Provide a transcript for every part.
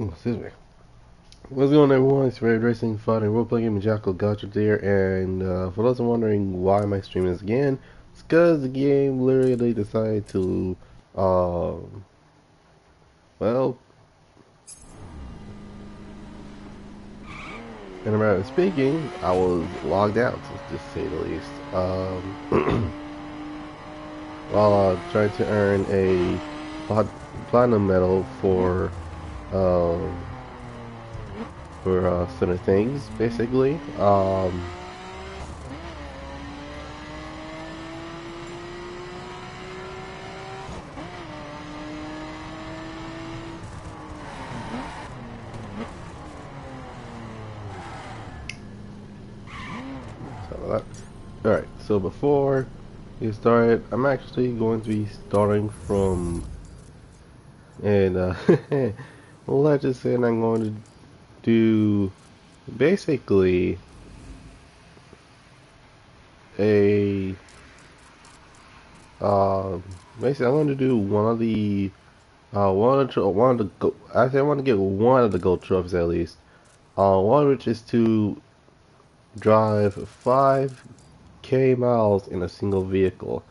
Excuse me. What's going on, everyone? It's Red Racing Fun and Roleplaying game Jackal Goddrifter here, and for those wondering why am I streaming this again, it's because the game literally decided to, well, in a matter of speaking, I was logged out, to just say the least, while trying to earn a platinum medal um, for certain things, basically. Alright, so before we start, I'm actually going to be starting from, and well, let's just say I'm going to do basically a, uh, basically I'm going to do one of the go actually I want to get one of the gold trophies at least, one of which is to drive 5K miles in a single vehicle.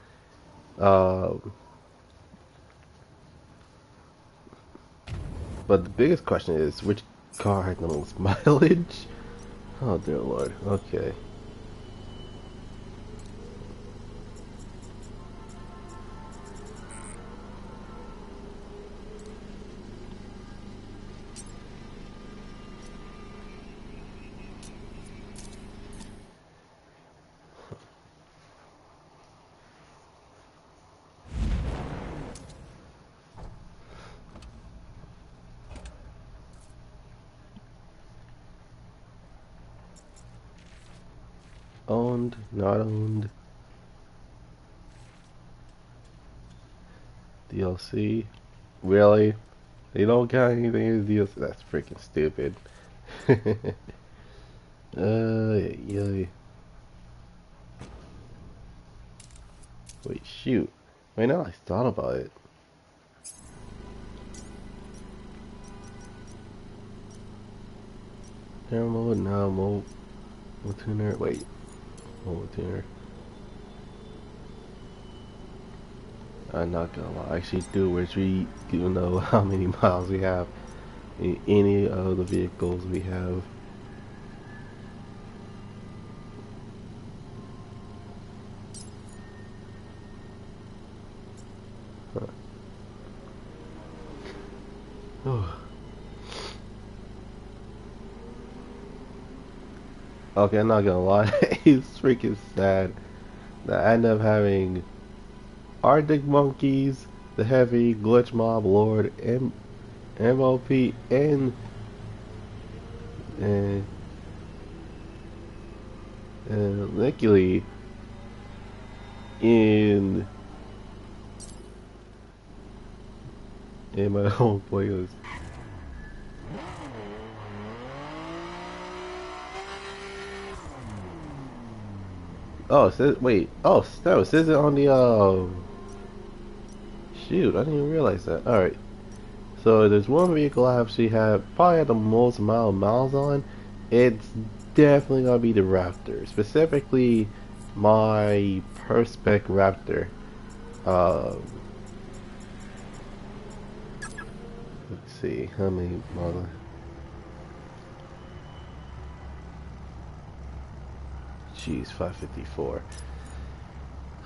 But the biggest question is, which car has the most mileage? Oh dear lord, okay. Owned, not owned, DLC. Really? They don't count anything as DLC? That's freaking stupid. Yeah. Wait, shoot. Wait, now I thought about it. Camera mode, now mode tuner. Wait, mode tuner. I'm not gonna lie, I actually do wish we do know how many miles we have in any of the vehicles we have. Huh. Okay, I'm not gonna lie, it's freaking sad that I end up having Arctic Monkeys, the Heavy, Glitch Mob, Lord, MOP, and, and Nicky in my own playlist. Oh, wait. Oh, no, it says it on the, shoot, I didn't even realize that. Alright. So, there's one vehicle I actually have, probably have the most amount of miles on. It's definitely gonna be the Raptor. Specifically, my Perspec Raptor. Um, let's see, how many miles? Jeez, 554.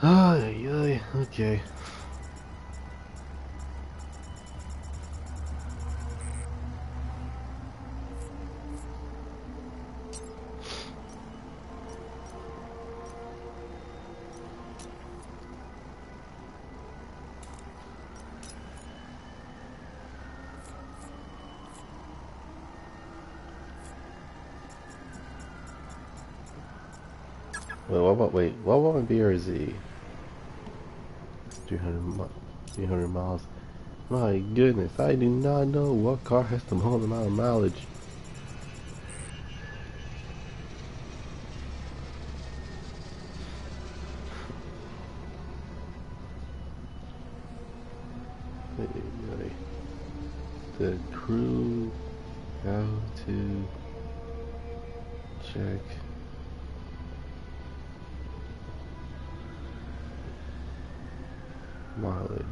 Oh, yeah, okay. What about my BRZ? 300 miles. My goodness, I do not know what car has the most amount of mileage. The crew Go to check mileage.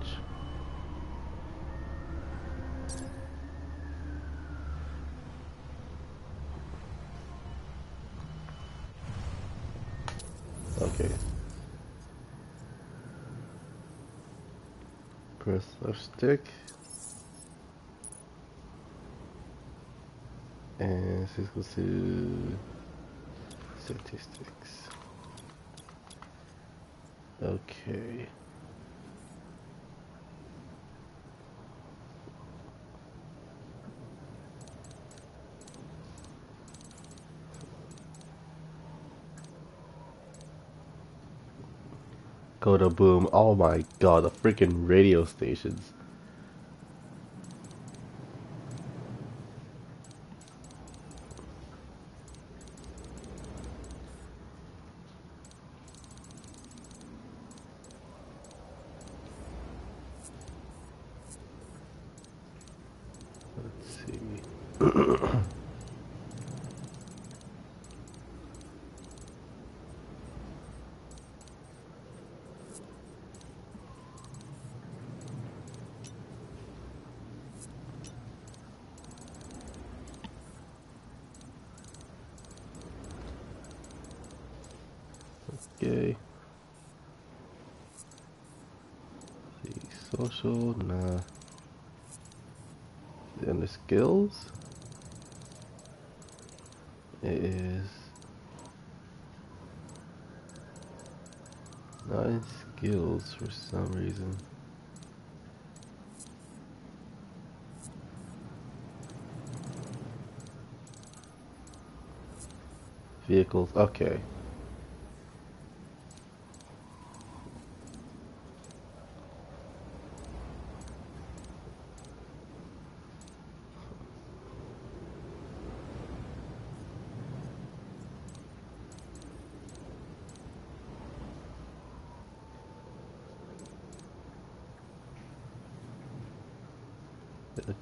Okay. Press left stick. And this goes to statistics. Okay. Go to boom. Oh my god, the freaking radio stations. Let's see. Okay. See, social, nah. And the skills, it is not in skills for some reason. Vehicles, okay.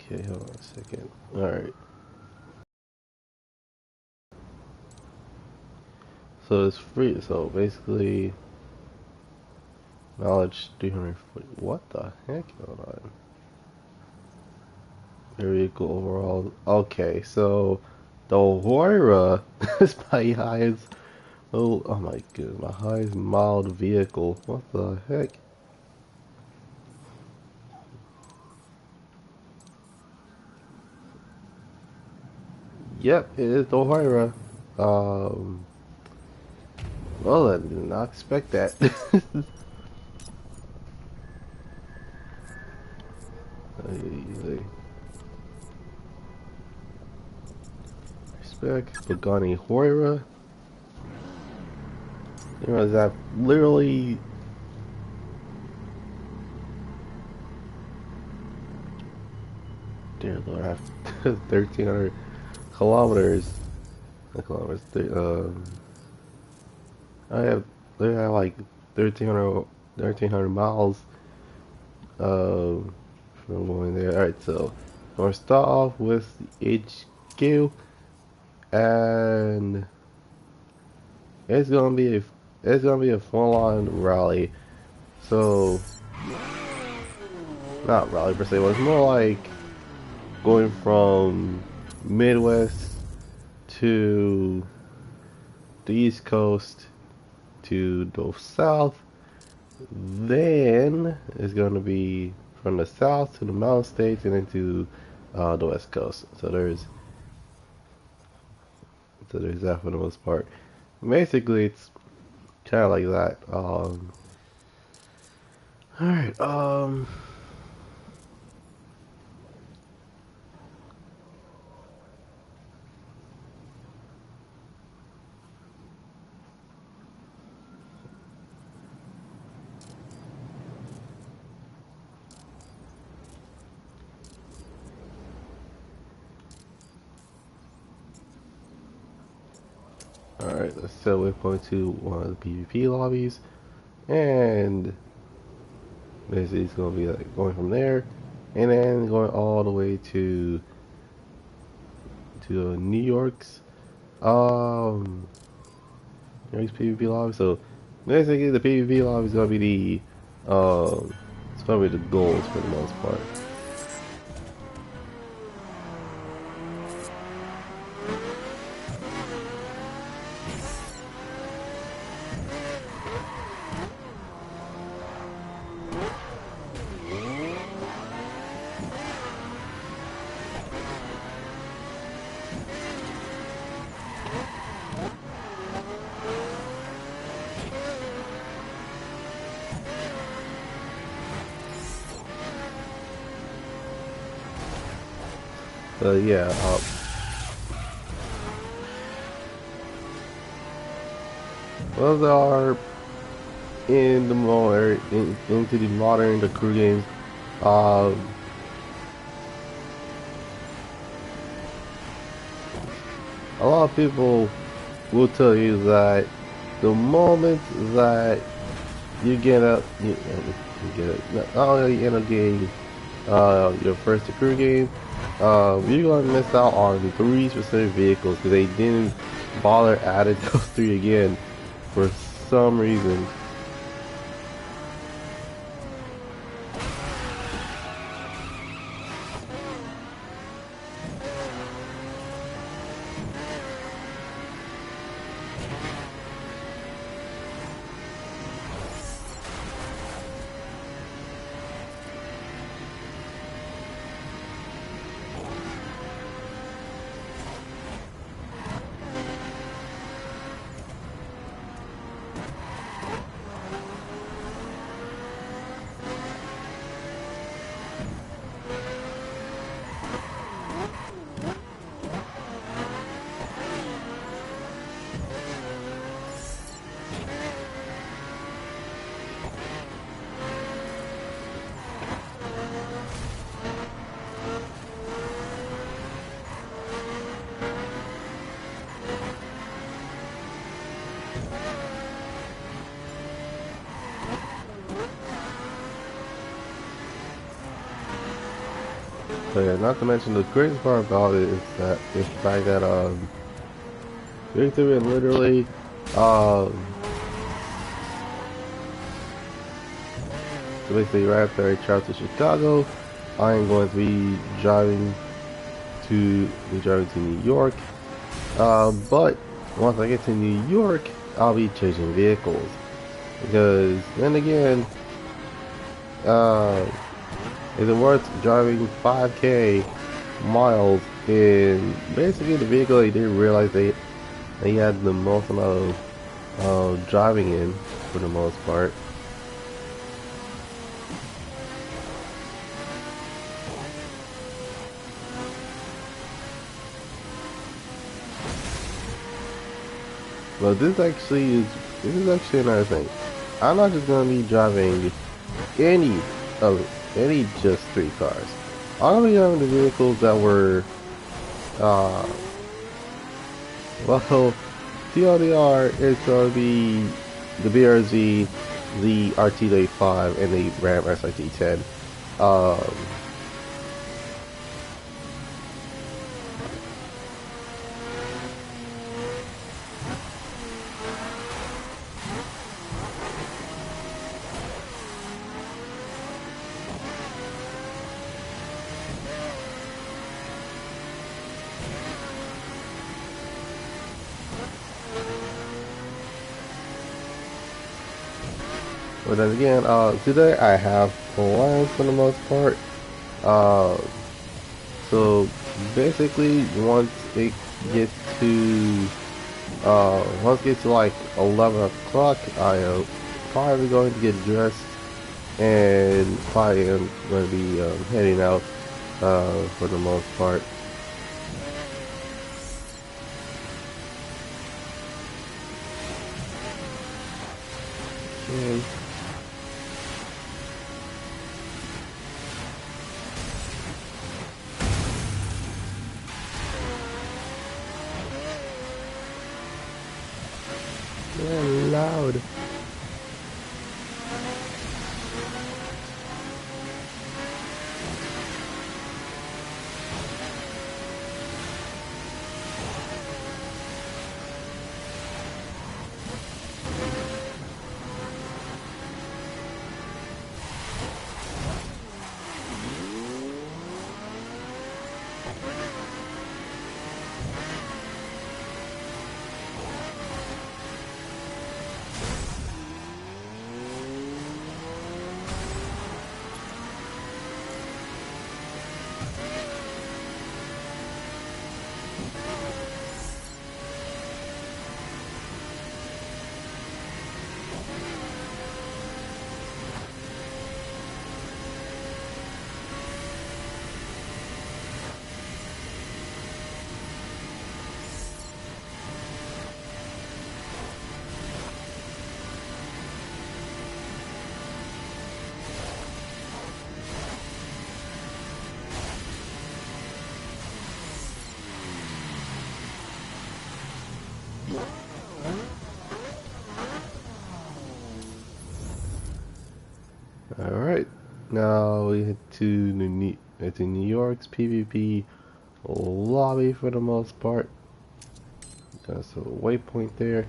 Okay, hold on a second. Alright. So it's free, so basically knowledge 340. What the heck? Hold on. Vehicle overall. Okay, so the Hoira is my highest. Oh my goodness, my highest mild vehicle. What the heck? Yep, it is the Hoira. Well, I did not expect that. Respect Pagani Hoira. You know, that literally. Dear Lord, I have 1,300 kilometers. Not kilometers. I have. They have like 1,300 miles. From going there. All right, so I'm gonna start off with HQ, and it's gonna be a full-on rally. So not rally per se, but it's more like going from Midwest to the East Coast to the South. Then it's gonna be from the South to the Mountain States and into the West Coast. So there's that for the most part. Basically, it's kind of like that. Alright, alright, let's set waypoint to one of the PvP lobbies, and basically it's gonna be like going from there, and then going all the way to to New York's PvP lobby. So basically, the PvP lobby is gonna be it's gonna be the goals for the most part. Yeah, those are in the into the modern the crew games. Um, a lot of people will tell you that the moment that you get up, you get it. Not only you end up getting your first crew game, you're gonna miss out on 3 specific vehicles because they didn't bother adding those 3 again for some reason. So yeah, not to mention the craziest part about it is the fact that Victor literally um so basically right after I travel to Chicago, I am going to be driving to New York. But once I get to New York, I'll be changing vehicles because then again, is it worth driving 5k miles in basically the vehicle they didn't realize they had the most amount of driving in for the most part. But this is actually another thing. I'm not just gonna be driving any just 3 cars. I'm gonna be driving the vehicles that were well, TLDR is gonna be the BRZ, the RT-35, and the Ram SRT-10. But then again, today I have plans for the most part. So basically, once it gets to like 11 o'clock, I am probably going to get dressed and probably am going to be heading out for the most part. And they're loud. Alright, now we head to New York's PvP lobby for the most part. That's a waypoint there.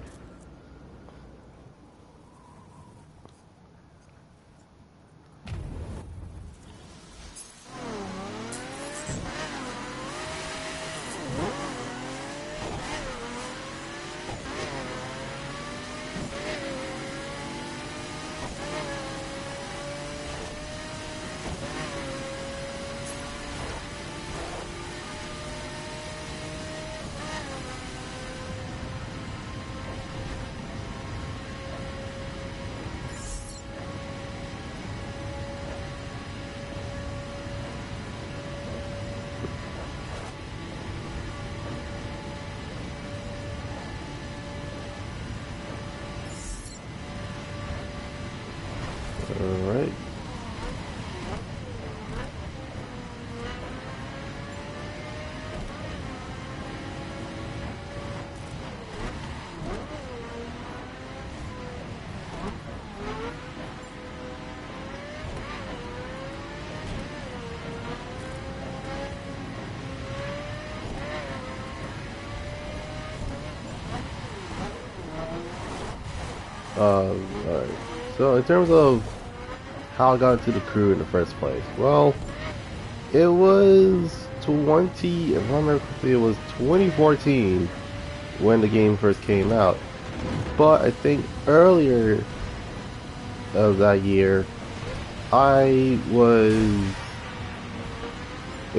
Alright. Alright. So in terms of how I got into the crew in the first place, well, it was if I remember correctly, it was 2014 when the game first came out. But I think earlier of that year, it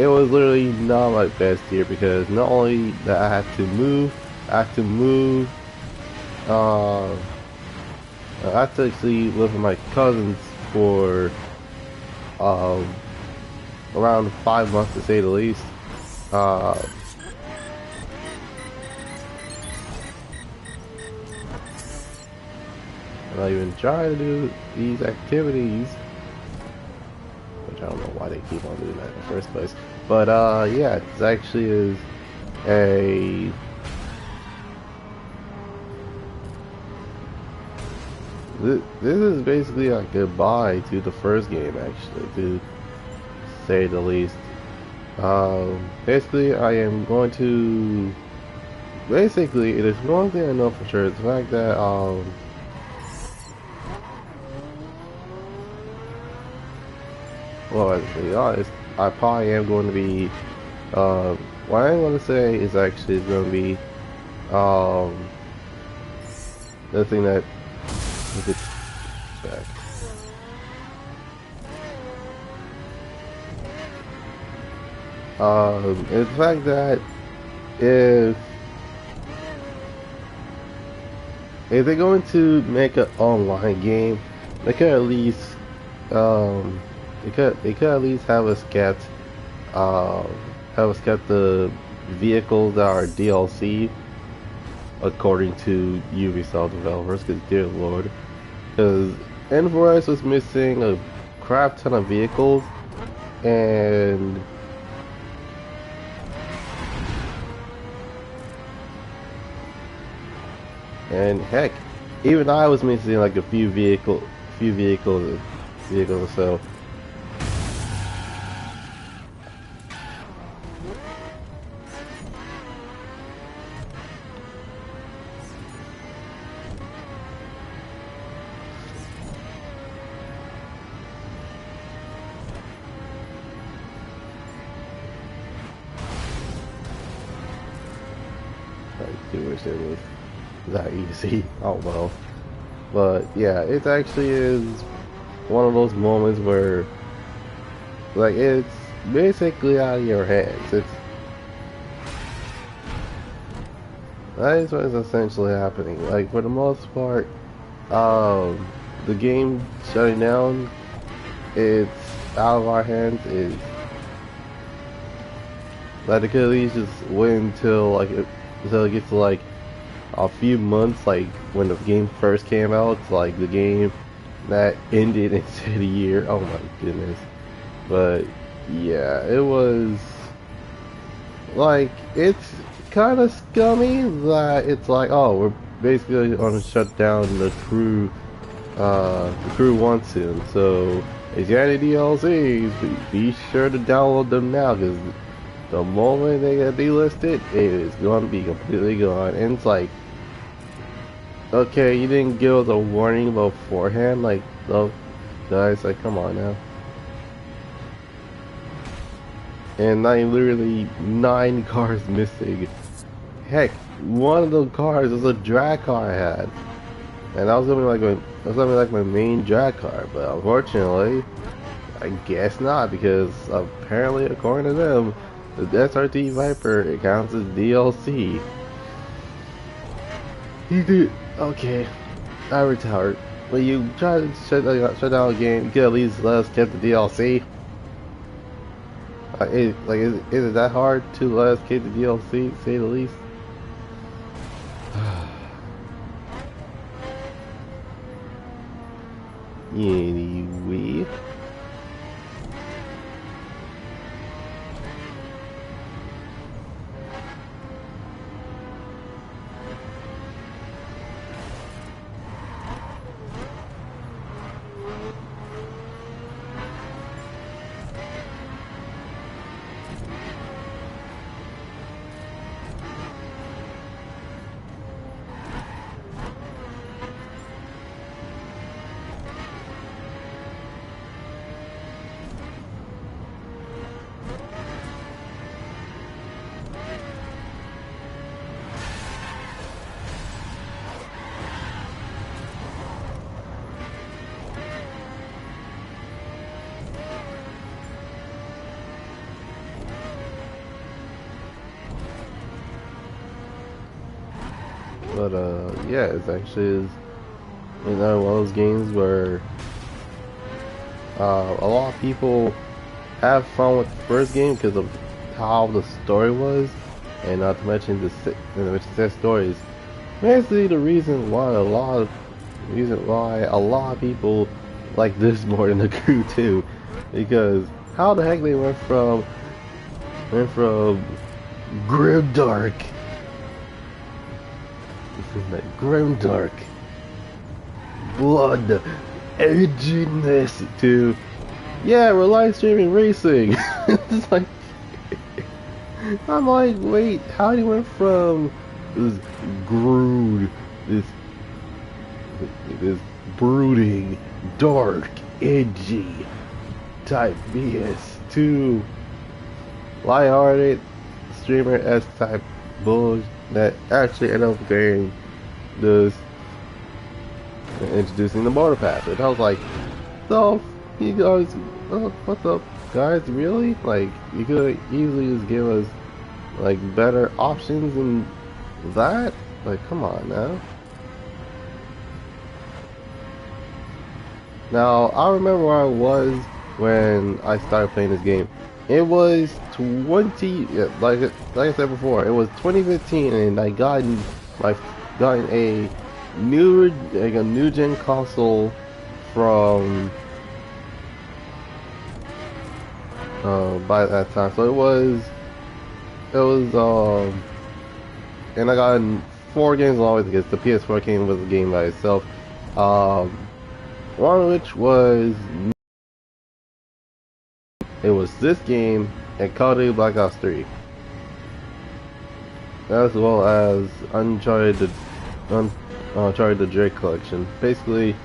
was literally not my best year, because not only that I had to move, I had to actually live with my cousins for around 5 months, to say the least. I'm not even trying to do these activities, which I don't know why they keep on doing that in the first place. But yeah, it actually is a this is basically a goodbye to the first game, actually, to say the least. Basically, I am going to... Basically, there's one thing I know for sure, it's the fact that, well, to be honest, I probably am going to be, what I'm going to say is actually going to be, the thing that we could check. It's the fact that if they're going to make an online game, they could at least they could at least have us get the vehicles that are DLC according to Ubisoft developers, because dear lord, because N4S was missing a crap ton of vehicles, and heck, even I was missing like a few vehicles or so. do wish it was that easy. Oh well. But yeah, it actually is one of those moments where, like, it's basically out of your hands. That is what is essentially happening. Like, for the most part, the game shutting down, it's out of our hands. Is like, they could at least just wait until until it gets to like a few months, like when the game first came out, like the game that ended instead of a year. Oh my goodness. But yeah, it was like, it's kind of scummy that it's like, oh, we're basically gonna shut down the crew 1 soon, so if you have any DLCs, be sure to download them now, because the moment they get delisted, it is going to be completely gone. And it's like, okay, you didn't give us a warning beforehand, like, oh, guys, like, come on now. And literally 9 cars missing. Heck, one of the cars was a drag car I had, and that was gonna be like my main drag car. But unfortunately, I guess not, because apparently, according to them, the SRT Viper, it counts as DLC. You do okay. I retired. When you try to shut down a game, you could at least let us get the DLC. Is it that hard to let us get the DLC, to say the least? Anyway. But yeah, it's actually one of those games where a lot of people have fun with the first game because of how the story was, and not to mention the stories. Basically, the reason why a lot of people like this more than the crew too, because how the heck they went from grimdark. Grimdark, blood, edginess to, yeah, we're live streaming racing. It's like, I'm like, wait, how do you went from this this brooding, dark, edgy type BS to lighthearted streamer S type bullshit that actually ended up getting this introducing the motor pass. And I was like, so you guys, what's up, guys? Really? Like, you could easily just give us like better options than that? Like, come on now. Now, I remember where I was when I started playing this game. It was like I said before, it was 2015, and I gotten a new gen console from by that time. So it was and I got 4 games along with it, because the PS4 came with a game by itself. One of which was, it was this game and Call of Duty Black Ops 3, as well as Uncharted the Drake collection. Basically,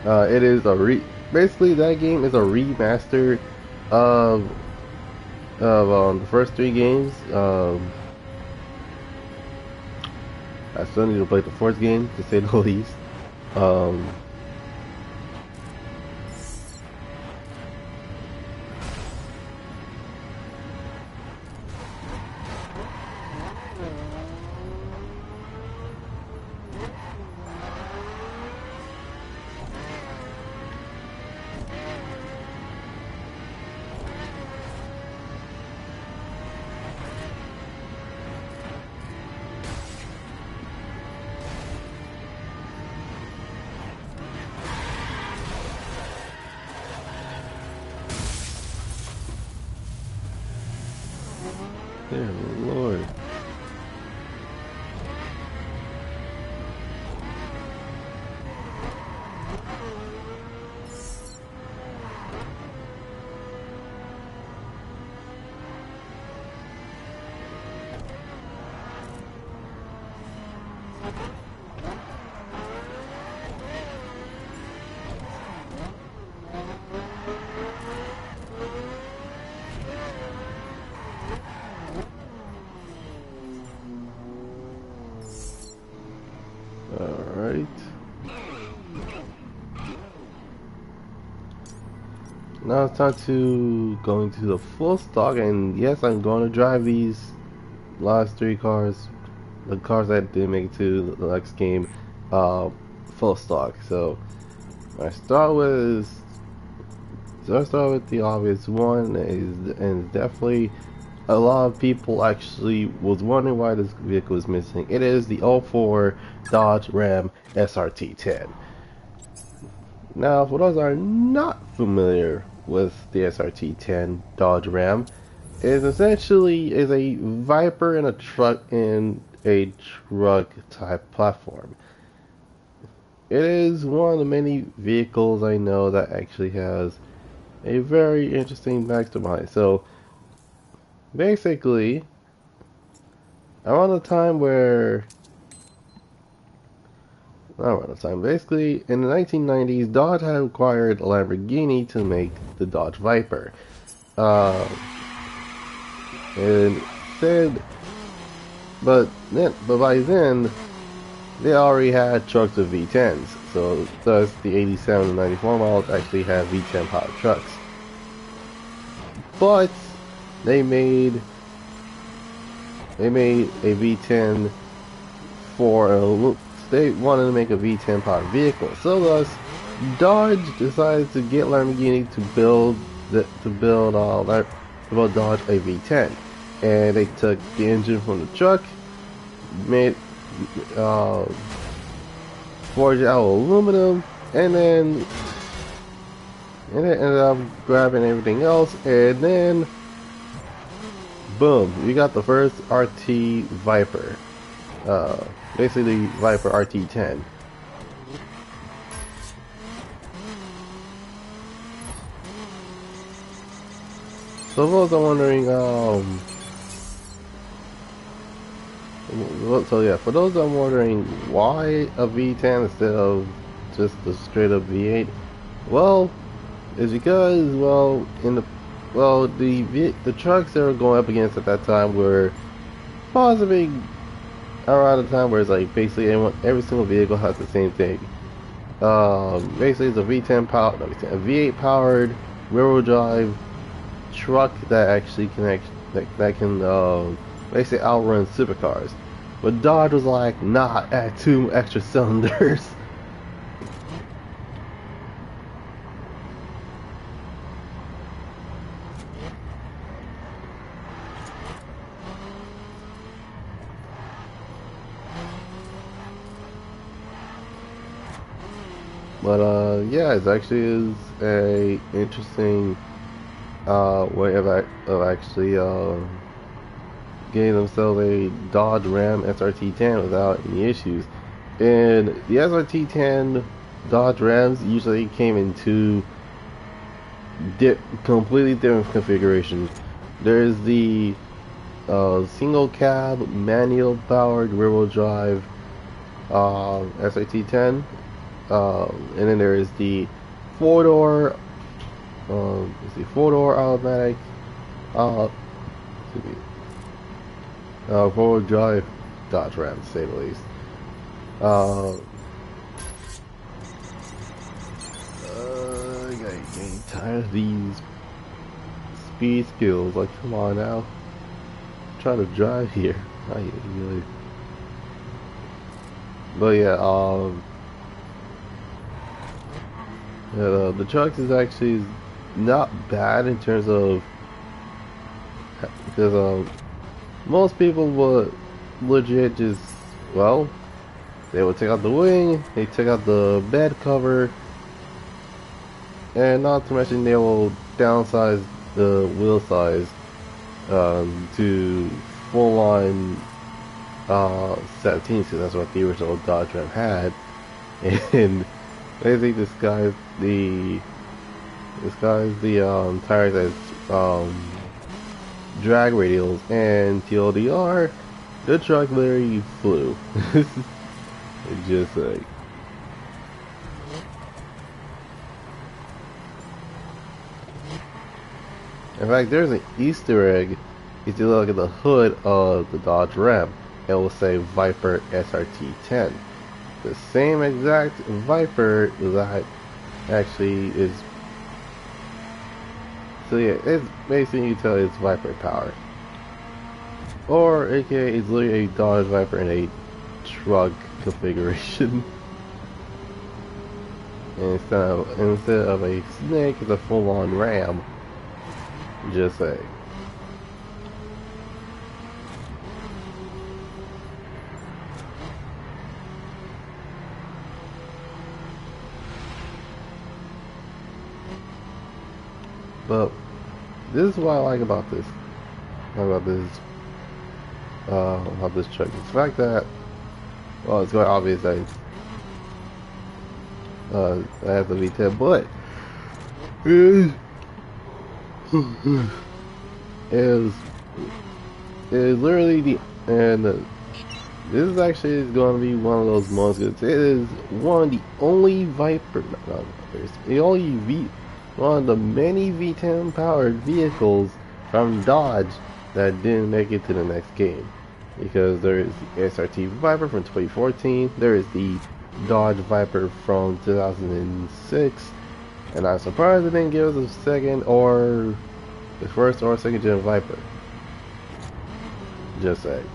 it is basically that game is a remaster of the first 3 games. I still need to play the fourth game, to say the least. Dear Lord. Alright. Now it's time to go into the full stock, and yes, I'm going to drive these last three cars, the cars that didn't make it to the next game, full stock. So I start with the obvious one, and definitely a lot of people actually was wondering why this vehicle is missing. It is the 04 Dodge Ram SRT10. Now, for those that are not familiar with the SRT10 Dodge Ram, it essentially is a Viper in a truck type platform. It is one of the many vehicles I know that actually has a very interesting backstory. So basically, around the time basically in the 1990s, Dodge had acquired a Lamborghini to make the Dodge Viper. And said, but by then, they already had trucks with V10s. So thus, the 87 and 94 models actually have V10 powered trucks. But they made a V10 they wanted to make a V10 powered vehicle. So thus, Dodge decided to get Lamborghini to build Dodge a V10, and they took the engine from the truck, forged out aluminum, and then ended up grabbing everything else, and then boom, you got the first RT Viper. Basically Viper RT10. So for those are wondering, for those that are wondering why a V10 instead of just the straight up V8, well, it's because, the trucks they were going up against at that time were possibly around the time where it's like basically every single vehicle has the same thing. Basically, it's a V8 powered rear-wheel drive truck that actually can basically outrun supercars. But Dodge was like, nah, add 2 extra cylinders. But yeah, it actually is a interesting way of actually getting themselves a Dodge Ram SRT10 without any issues. And the SRT10 Dodge Rams usually came in 2 completely different configurations. There's the single cab manual powered rear-wheel drive SRT10. And then there is the 4-door automatic 4-wheel drive Dodge Ram, to say the least. I got getting tired of these speed skills. Like, come on now. I'm trying to drive here. I really. But yeah, the trucks is actually not bad in terms of, because most people would legit just, well, they would take out the wing, they take out the bed cover, and not to mention they will downsize the wheel size to full on 17, so that's what the original Dodge Ram had, and basically disguise the tires as drag radials, and TLDR, the truck literally flew. Just like, in fact, there's an Easter egg. If you look at the hood of the Dodge Ram, it will say Viper SRT10. The same exact Viper that actually is. So yeah, it's basically, you tell it's Viper power, or aka it's literally a Dodge Viper in a truck configuration. And instead of a snake, it's a full-on ram. Just say. But this is what I like about this. About this truck. It's the fact that, well, it's quite obvious that it's, it has the V10, but is literally the, and this is actually going to be one of those most good. It is one of the only Viper, one of the many V10 powered vehicles from Dodge that didn't make it to the next game. Because there is the SRT Viper from 2014, there is the Dodge Viper from 2006, and I'm surprised they didn't give us a second or the first or second gen Viper. Just saying.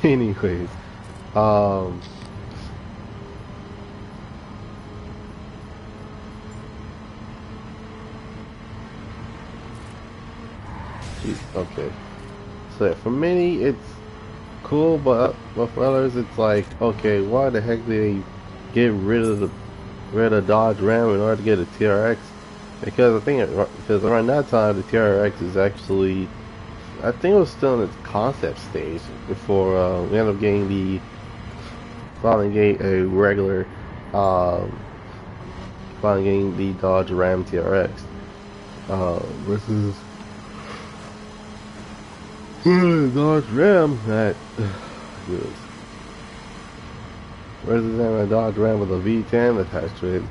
Anyways, okay. So yeah, for many it's cool, but for others it's like, okay, why the heck did they get rid of Dodge Ram in order to get a TRX? Because I think because around that time the TRX is actually, I think it was still in its concept stage before we ended up getting finally getting a regular, finally getting the Dodge Ram TRX versus Dodge Ram that versus a Dodge Ram with a V10 attached to it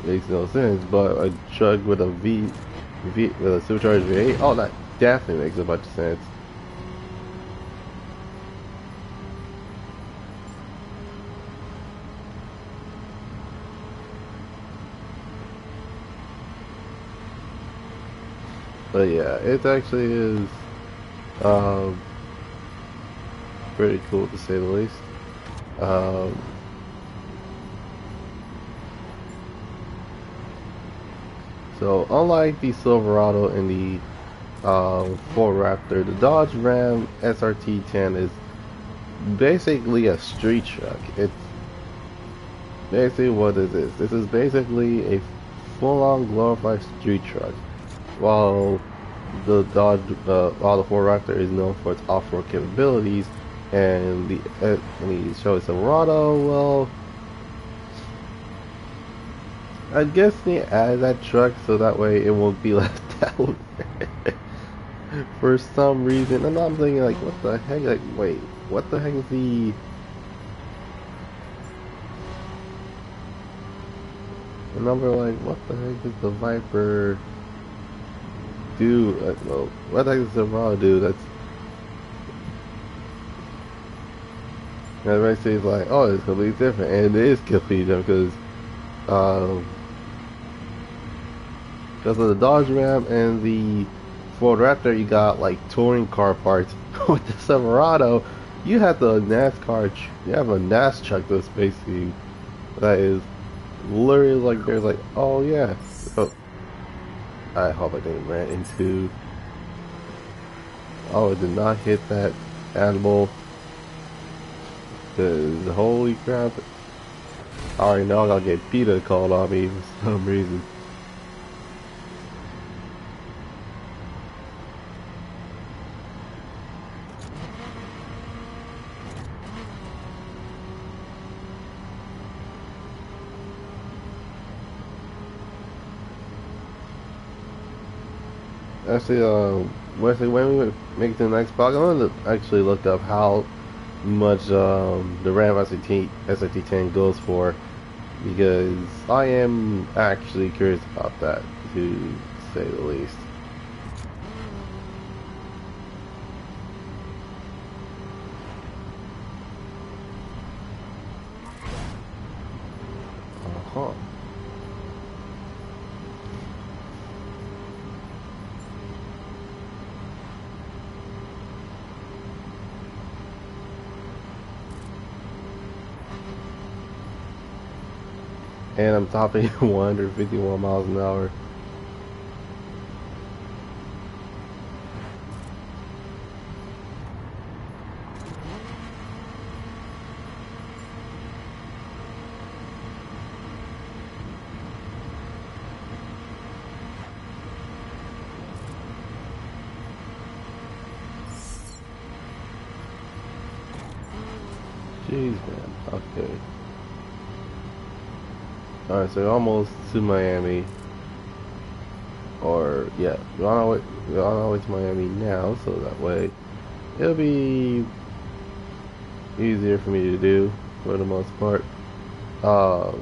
makes no sense, but a truck with a with a supercharged V8, oh, that definitely makes a bunch of sense. But yeah, it actually is pretty cool to say the least. So unlike the Silverado and the Ford Raptor, the Dodge Ram SRT10 is basically a street truck. It's basically what it is. This is basically a full-on glorified street truck, while the Ford Raptor is known for its off-road capabilities, and the Silverado, well, I guess they added that truck so that way it won't be left out for some reason. And I'm thinking, like, what the heck? Like, wait, what the heck is the? And I'm like, what the heck does the Viper do? Well, what the heck does the Silverado do? That's And everybody says like, oh, it's completely different, and it is completely different because of the Dodge Ram and the Ford Raptor, you got like touring car parts. With the Silverado, you have the NASCAR. You have a NAS truck that's basically that is literally like there's like, oh yeah. Oh, I hope I didn't run into. Oh, it did not hit that animal. Cause holy crap! I already know I gotta get PETA called on me for some reason. Actually, Wesley, when we make it to the next block, I'm gonna actually look up how much the Ram SRT10 goes for, because I am actually curious about that, to say the least. Uh-huh. And I'm topping 151 miles an hour. Jeez, man. Okay. Alright, so almost to Miami. Or, yeah, we're on our way to Miami now, so that way it'll be easier for me to do for the most part. Well,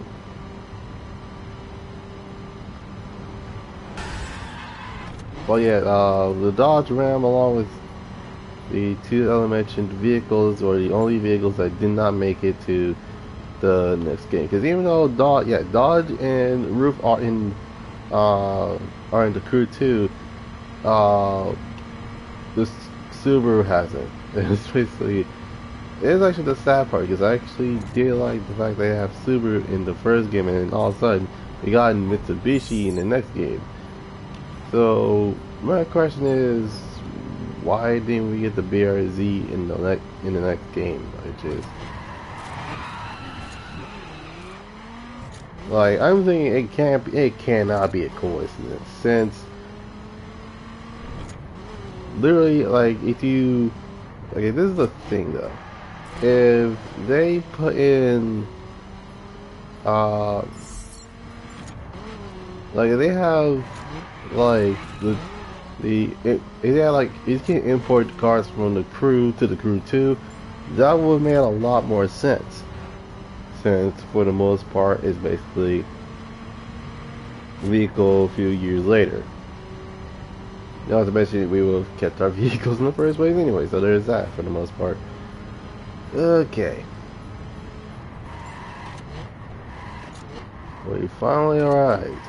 yeah, the Dodge Ram, along with the two other mentioned vehicles, were the only vehicles that did not make it to the next game. Because even though Dodge and Roof are in the crew too, this Subaru hasn't. It's basically, it's actually the sad part, because I actually did like the fact they have Subaru in the first game, and then all of a sudden we got Mitsubishi in the next game. So my question is, why didn't we get the BRZ in the next game? Which is like, I'm thinking it cannot be a coincidence, since literally, like, if this is the thing though, if they put in like if they have like if they had like, you can import cars from the crew to the crew 2, that would have made a lot more sense, since for the most part it's basically vehicle a few years later. Not to mention we would have kept our vehicles in the first place anyway, so there's that for the most part. Okay. We finally arrived.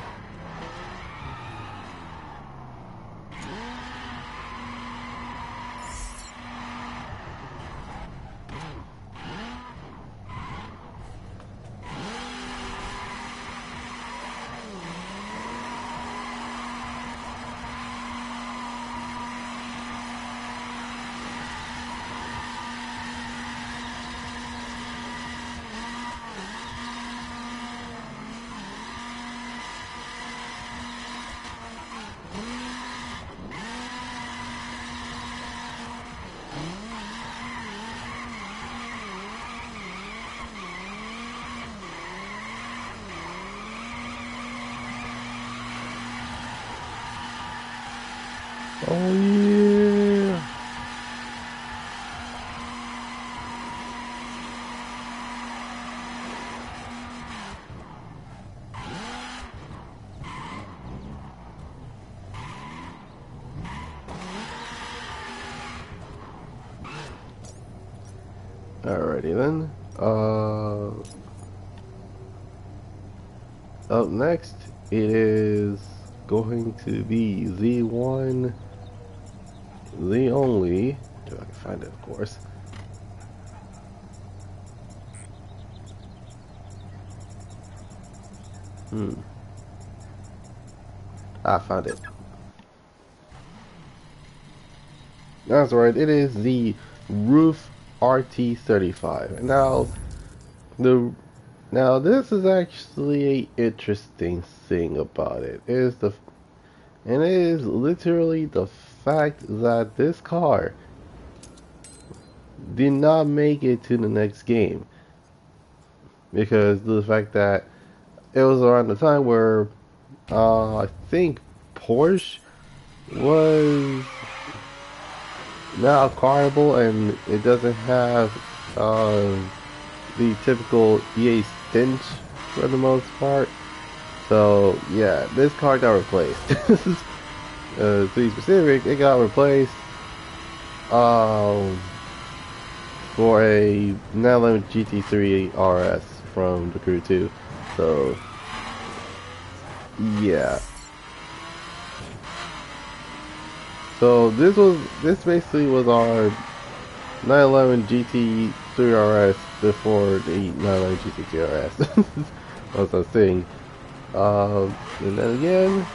Oh yeah. Alrighty then. Up next, it is going to be the one, the only, if I can find it, of course. I found it. That's right, it is the Roof RT35. Now this is actually a interesting thing about it. It is literally the fact that this car did not make it to the next game, because of the fact that it was around the time where I think Porsche was now acquirable, and it doesn't have the typical EA stench for the most part. So yeah, this car got replaced. To be specific, it got replaced for a 911 GT3 RS from the Crew 2. So yeah. So this basically was our 911 GT3 RS before the 911 GT3 RS. As I was saying. And then again,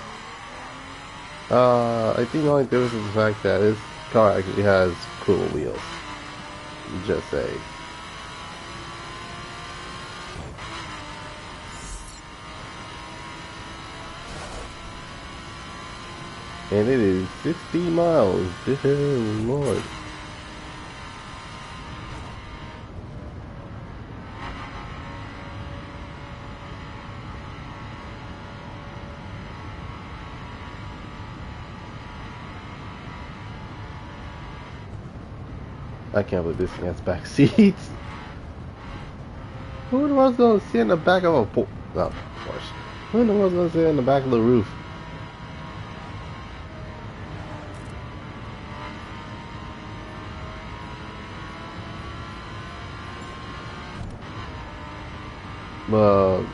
I think the only difference is the fact that this car actually has cool wheels. Just say. And it is 60 miles. Dear Lord. I can't believe this thing has back seats. Who the one's gonna sit in the back of a Porsche? Who the one's gonna sit in the back of the roof?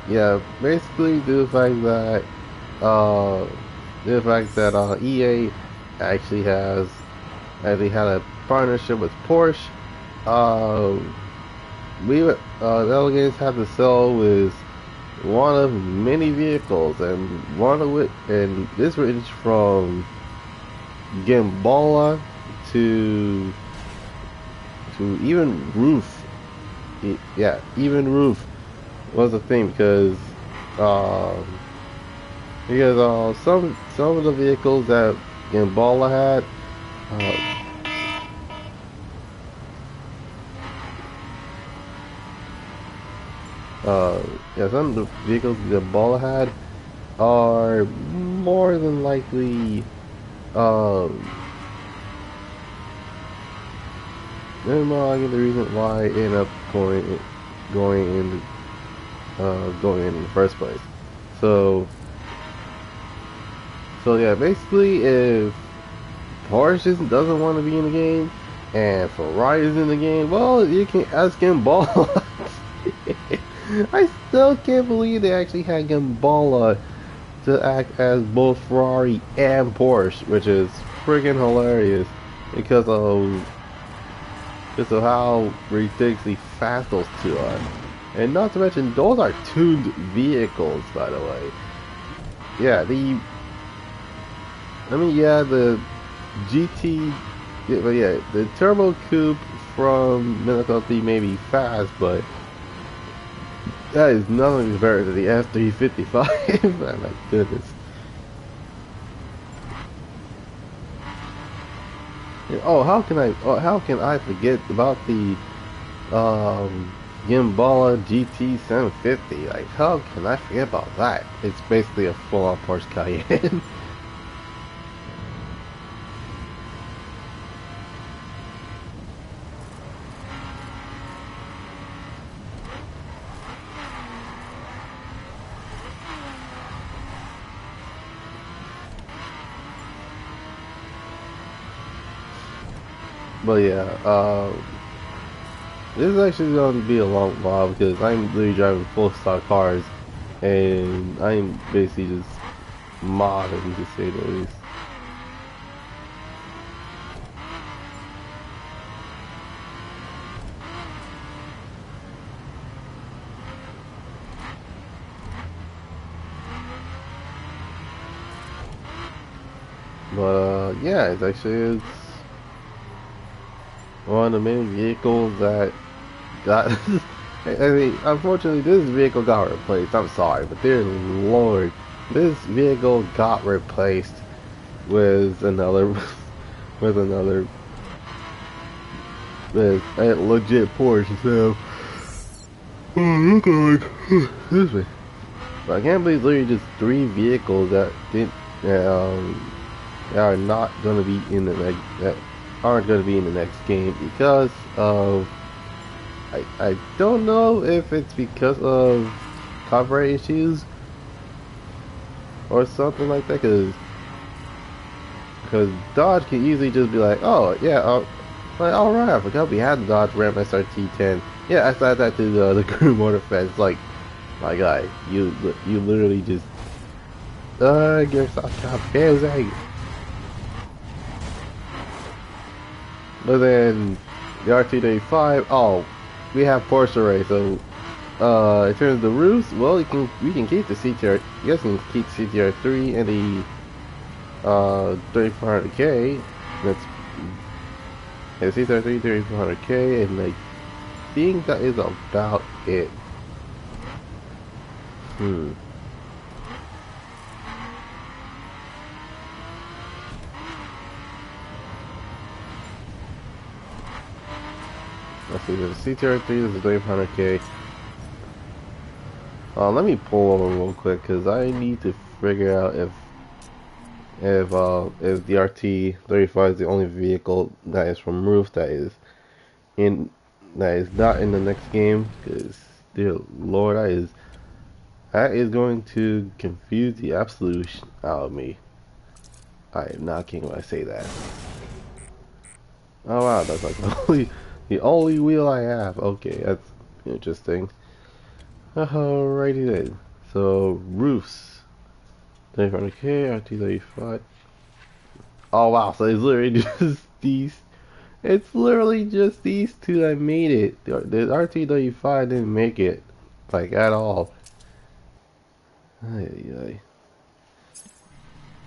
Yeah, basically the fact that EA actually had a partnership with Porsche. Delegates have to sell with one of many vehicles, and this ranged from Gambala to even Roof. Yeah, even Roof was a thing, because some of the vehicles that Gambala had, some of the vehicles that Gambala had are more than likely the reason why I ended up going in the first place. So yeah, basically, if Porsche doesn't want to be in the game and Ferrari is in the game, well, you can ask Gambala. I still can't believe they actually had Gambala to act as both Ferrari and Porsche, which is freaking hilarious because of how ridiculously fast those two are. And not to mention, those are tuned vehicles, by the way. Yeah, the GT, but yeah, the Turbo Coupe from Minnesota may be fast, but that is nothing compared to the F355. Oh my goodness. Oh, how can I forget about the Gambala GT750? Like, how can I forget about that? It's basically a full-on Porsche Cayenne. But yeah, this is actually going to be a long while because I'm literally driving full stock cars, and I'm basically just modding to say the least. But yeah, it's one of the main vehicles that got. I mean, unfortunately, this vehicle got replaced. I'm sorry, but dear Lord, this vehicle got replaced with another, with a legit Porsche. So, oh God, excuse me. But I can't believe literally just 3 vehicles that didn't, that are not going to be in the next, that aren't going to be in the next game because of. I don't know if it's because of copyright issues or something like that, because Dodge can easily just be like, oh yeah, like alright, I forgot we had the Dodge Ram SRT10. Yeah, I said that to the crew motor fence. Like, my guy, you literally just you're so confusing. But then the RT35, oh, we have Porsche Ray, so in terms of the roofs, well, we can keep the CTR. You guys can keep CTR 3 and the 3400K. That's CTR 3 3400K, and I think that is about it. Let's see, there's a CTR 3, there's a 3400K. Let me pull over real quick because I need to figure out if the RT35 is the only vehicle that is from roof that is not in the next game. Because dear Lord, that is going to confuse the absolute out of me. I am not kidding when I say that. Oh wow, that's like the only wheel I have. Okay, that's interesting. Alrighty then. So roofs, 3400K, RT35. Oh wow, so it's literally just these. It's literally just these 2 that made it. The RT35 didn't make it, like at all.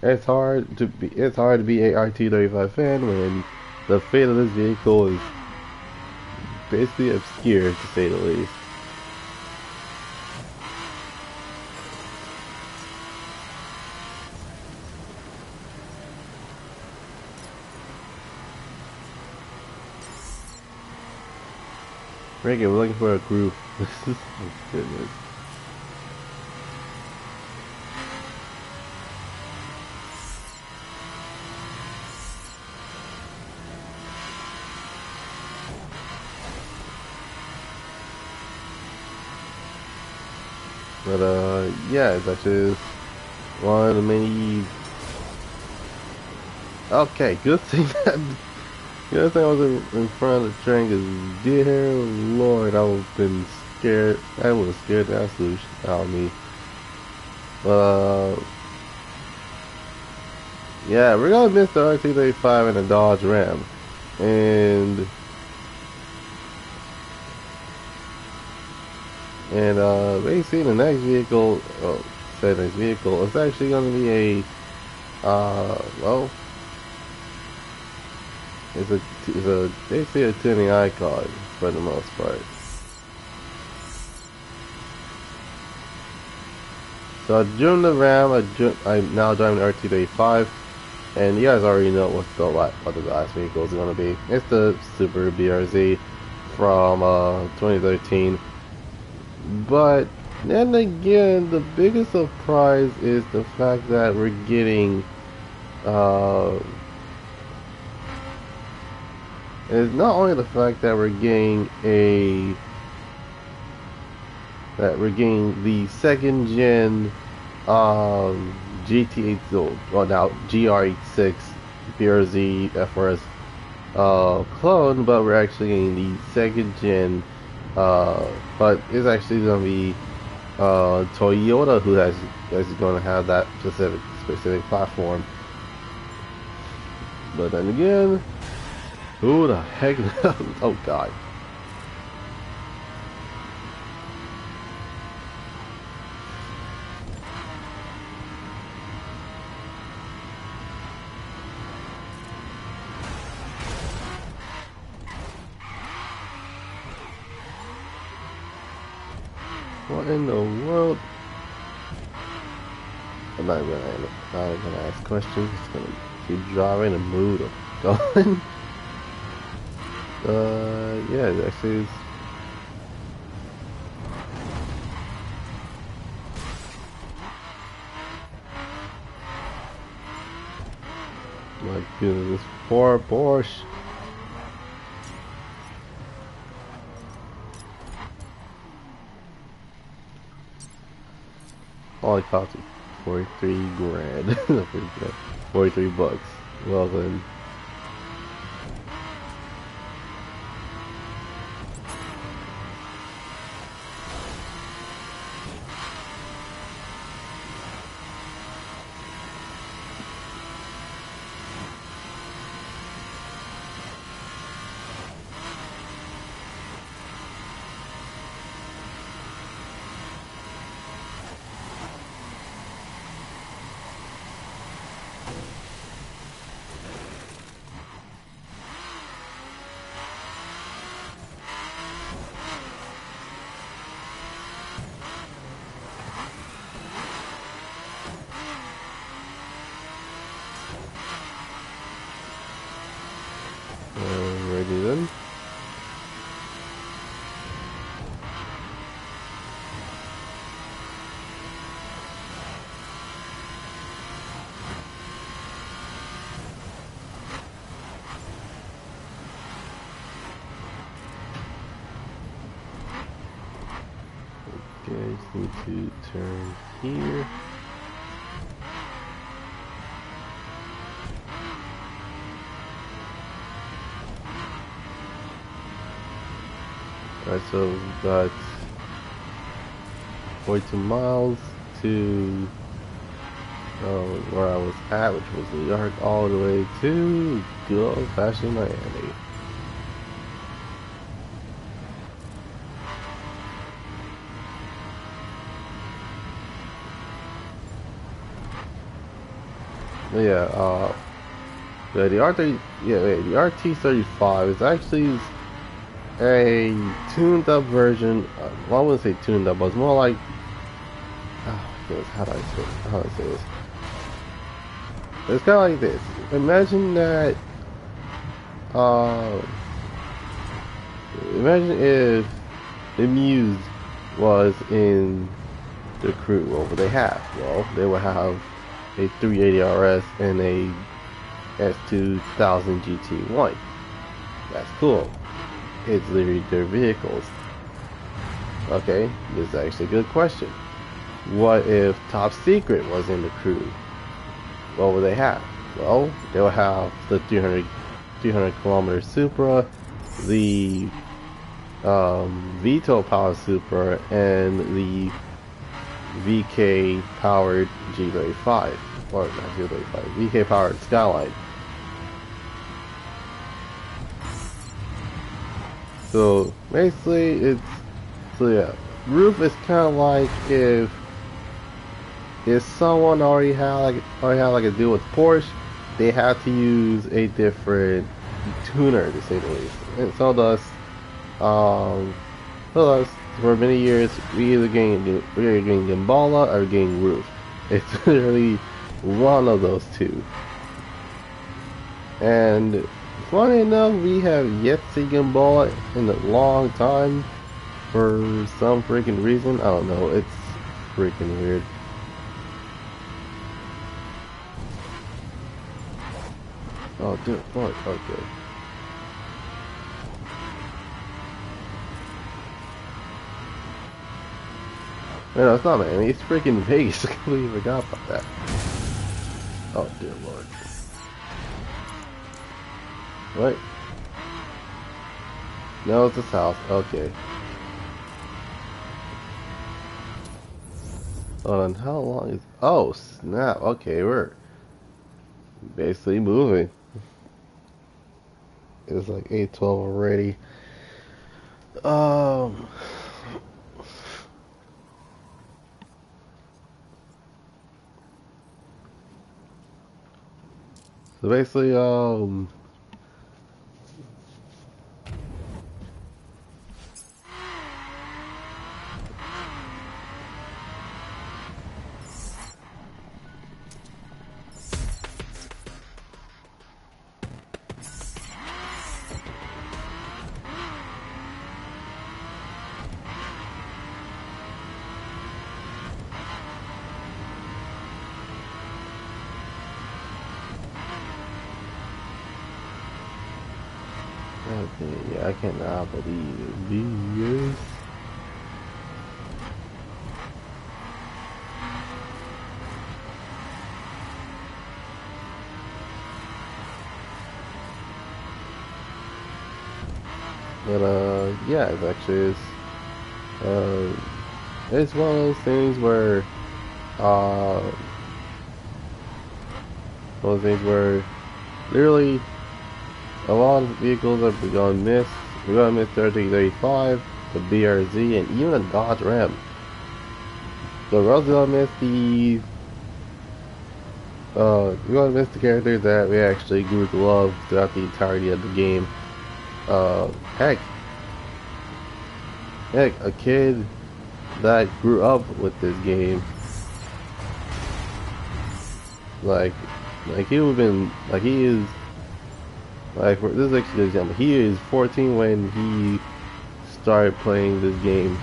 It's hard to be a RT35 fan when the fate of this vehicle is basically obscure, to say the least. Ricky, we're looking for a group. Oh goodness. But yeah, that's just one of the many. Okay, good thing that. Good thing I was in front of the train, because dear Lord, I would have been scared. I would have scared the absolute shit out of me. Yeah, we're gonna miss the RT35 and the Dodge Ram, and basically the next vehicle, it's actually gonna be a well. They say a tuning icon for the most part. So I joined the Ram. I'm now driving the RT35, and you guys already know what the last vehicle is going to be. It's the Super BRZ from 2013. But then again, the biggest surprise is the fact that we're getting is not only the fact that we're getting the second gen GT8, well now GR86 BRZ FRS clone, but we're actually getting the second gen. But it's actually gonna be Toyota who is going to have that specific platform. But then again, who the heck? Oh God. What in the world? I'm not gonna ask questions. Just gonna keep driving and move going. Yeah, it actually is. My goodness, this poor Porsche. All it cost me 43 grand. 43 bucks. Well then. Alrighty then. Okay, I just need to turn here. Alright, so we've got 42 miles to where I was at, which was New York, all the way to good old-fashioned Miami. Yeah, the RT35 is actually a tuned up version. Well, I wouldn't say tuned up, but it's more like, how do I say this? It's kind of like this. Imagine that. Imagine if the Muse was in the crew. What would they have? Well, they would have a 380 RS and a S2000 GT1. That's cool. It's literally their vehicles. Okay, this is actually a good question. What if Top Secret was in the crew? What would they have? Well, they would have the 300 kilometer Supra, the Vito powered Supra, and the VK powered G35, or not G35, VK powered Skyline. So basically, yeah, roof is kind of like if someone already had like a deal with Porsche, they have to use a different tuner to say the least. And so does for many years we're either getting Gimbala or getting roof. It's literally one of those two. And funny enough, we have yet to see Gimbala in a long time for some freaking reason. I don't know. It's freaking weird. Oh, dude, what? Okay. No, it's not Miami. It's freaking Vegas. I completely forgot about that. Oh, dear Lord. What? No, it's the south. Okay. Hold on, how long is... Oh, snap. Okay, we're basically moving. It's like 8:12 already. Um... So basically, okay, yeah, I cannot believe these. But yeah, it's actually uh, it's one of those things where uh, one of those things where literally a lot of vehicles are gonna miss. We're gonna miss 3035, the BRZ, and even the Dodge Ram. So we're also gonna miss the we're gonna miss the characters that we actually grew to love throughout the entirety of the game. Heck, a kid that grew up with this game, like he would have been, like he is, like this is actually an example. He is 14 when he started playing this game,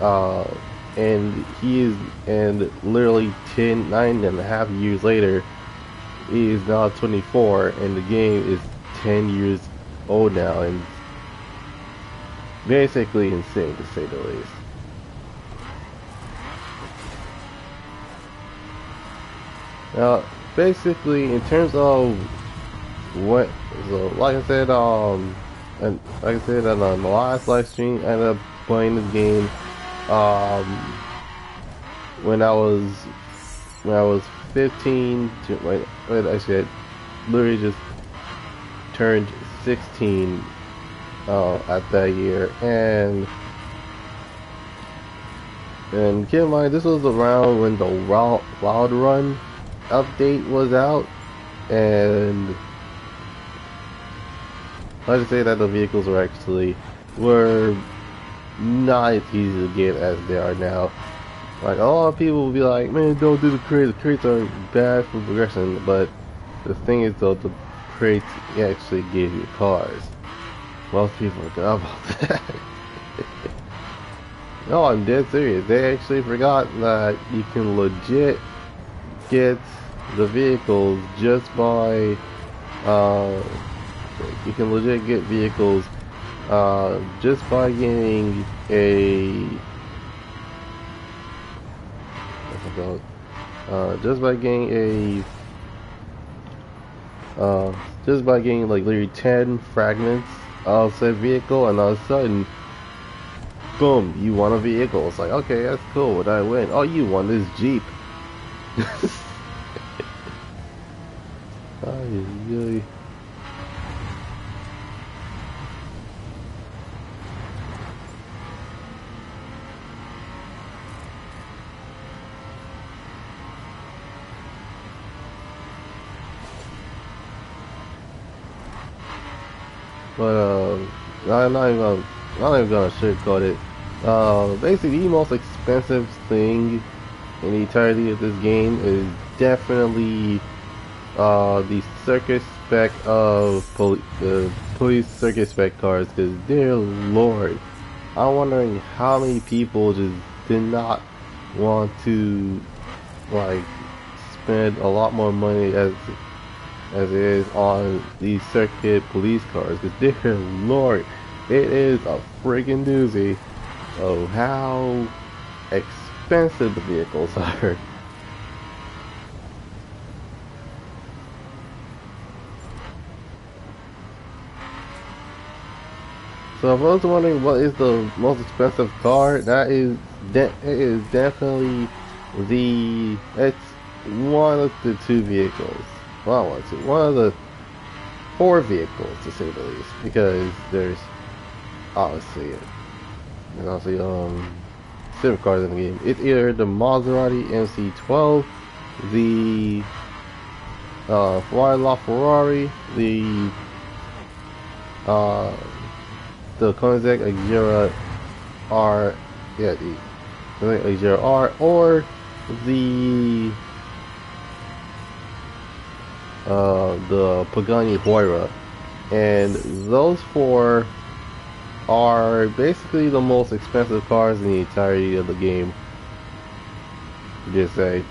and he is, and literally 9.5 years later, he is now 24, and the game is 10 years old now, and basically insane to say the least. Now, basically, in terms of what, so like I said, and like I said on the last live stream, I ended up playing this game, when I was 15 to wait, actually, I literally just turned 16 at that year, and keep in mind, this was around when the Wild Run update was out, and I should say that the vehicles were not as easy to get as they are now. Like, a lot of people will be like, man, don't do the crates are bad for progression, but the thing is though, the crates actually give you cars. Most people forgot about that. No, I'm dead serious. They actually forgot that you can legit get the vehicles just by, you can legit get vehicles, just by getting a, just by getting just by getting like literally 10 fragments of said vehicle, and all of a sudden, boom, you won a vehicle. It's like, okay, that's cool. What did I win? Oh, you won this Jeep. Ay, but not even gonna sugarcoat it. Basically, the most expensive thing in the entirety of this game is definitely the circus spec of the police circus spec cars. Because dear lord, I'm wondering how many people just did not want to like spend a lot more money as it is on these circuit police cars. Because dear lord, it is a friggin' doozy of how expensive the vehicles are. So if I was wondering what is the most expensive car, it is definitely it's one of the two vehicles. Well, one of the four vehicles to say the least, because obviously there's obviously civic cars in the game. It's either the Maserati MC12, the Ferrari, the Koenigsegg Agera R, yeah, the Agera R, or the Pagani Huayra, and those four are basically the most expensive cars in the entirety of the game. Just say.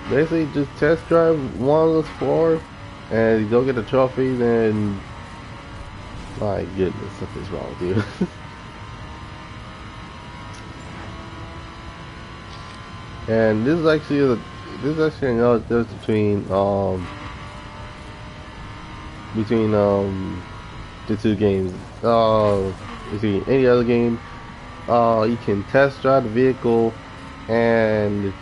Basically just test drive one of those four and you don't get the trophies, and my goodness, something's wrong with you. And this is actually another difference between the two games. Between any other game, you can test drive the vehicle, and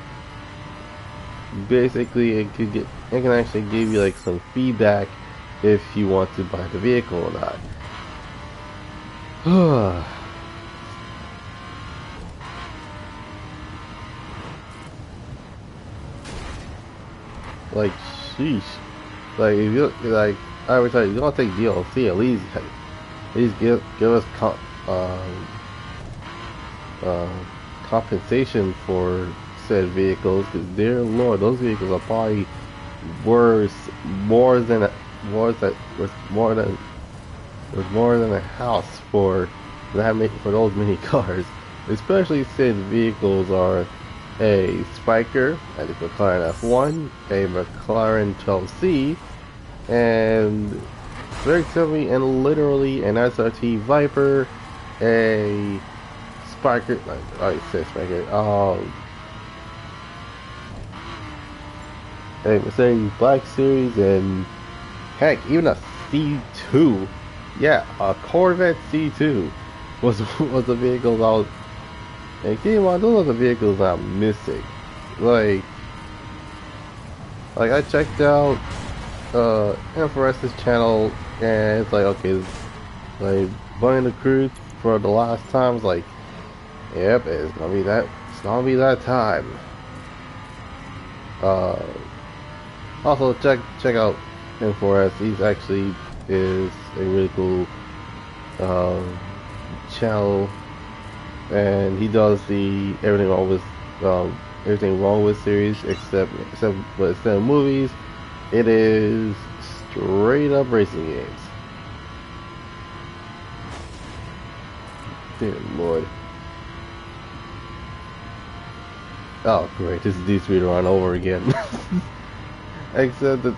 basically it can actually give you like some feedback if you want to buy the vehicle or not. Like, sheesh. Like, if you like, I would tell you, you're gonna take DLC, at least give us compensation for said vehicles, because dear lord, those vehicles are probably worth more than a house for those many cars. Especially since vehicles are a Spiker, a McLaren F1, a McLaren 12C, and very simply and literally an SRT Viper, a Spiker, I said Spiker, a Mercedes Black Series, and heck, even a C2. Yeah, a Corvette C2 was the vehicles I was. And keep in mind, those are the vehicles I'm missing. Like I checked out Infrared's channel, and it's like, okay, like Bunny the Cruise for the last time. It's like, yep, it's gonna be that time. Also check out Infrared. He's actually is a really cool channel. And he does the everything wrong with series except instead of movies, it is straight up racing games. Dear lord. Oh great, this is D3 run over again. except the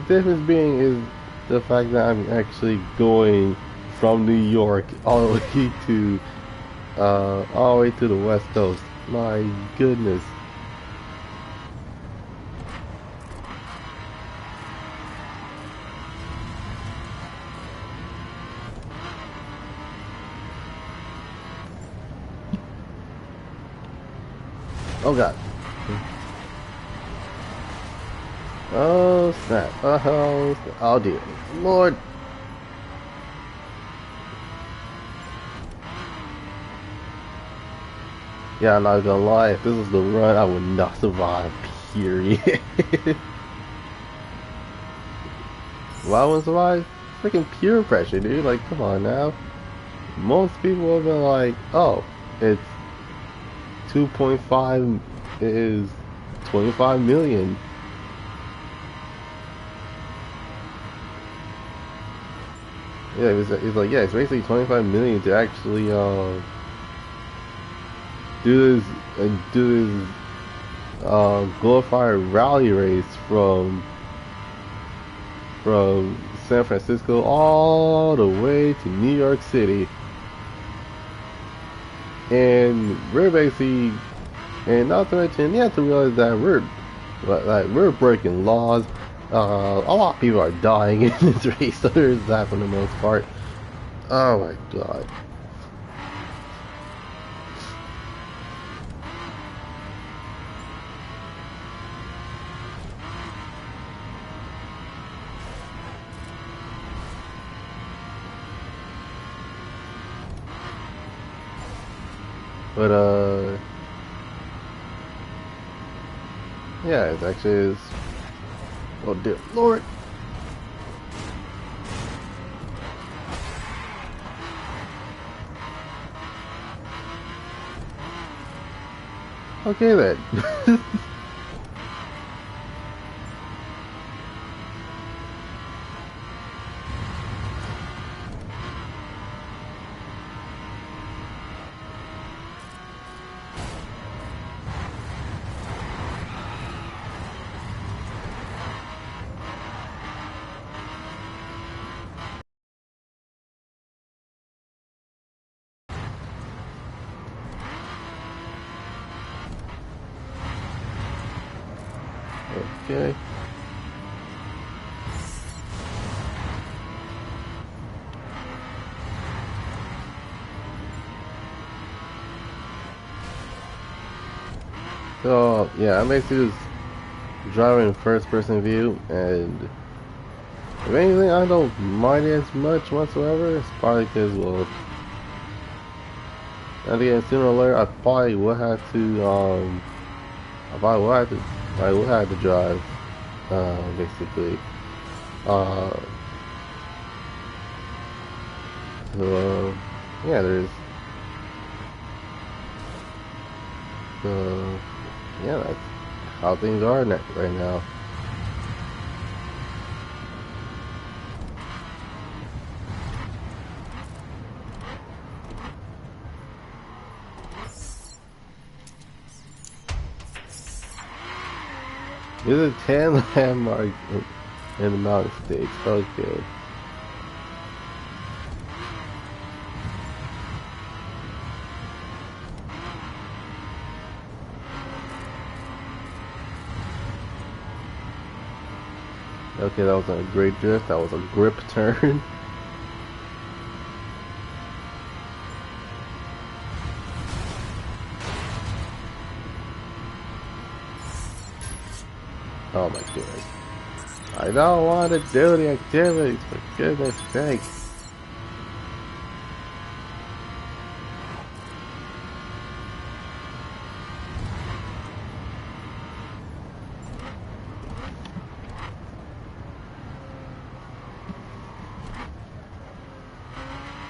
difference being is the fact that I'm actually going from New York all the way to the West Coast. My goodness. Oh god. Oh snap. Oh snap. Oh dear lord. Yeah, I'm not gonna lie, if this was the run, I would not survive, period. Why wouldn't survive? Freaking peer pressure, dude, like, come on now. Most people have been like, oh, it's 2.5 is 25 million. Yeah, it's like, yeah, it's basically 25 million to actually, do this glorified rally race from San Francisco all the way to New York City, and we're basically, and not to mention, you have to realize that we're breaking laws. A lot of people are dying in this race, so there's that for the most part. Oh my god. But yeah, it actually is. Oh dear Lord. Okay then. Okay. So yeah, I'm basically just driving in first person view, and if anything I don't mind it as much whatsoever. It's probably because, well, and again, sooner or later I probably will have to I will have to drive basically. So yeah, there's yeah, that's how things are right now. There's a 10 landmark in the mountain states. Okay. Okay, that was a great drift. That was a grip turn. Oh my goodness. I don't want to do the activities, for goodness sake.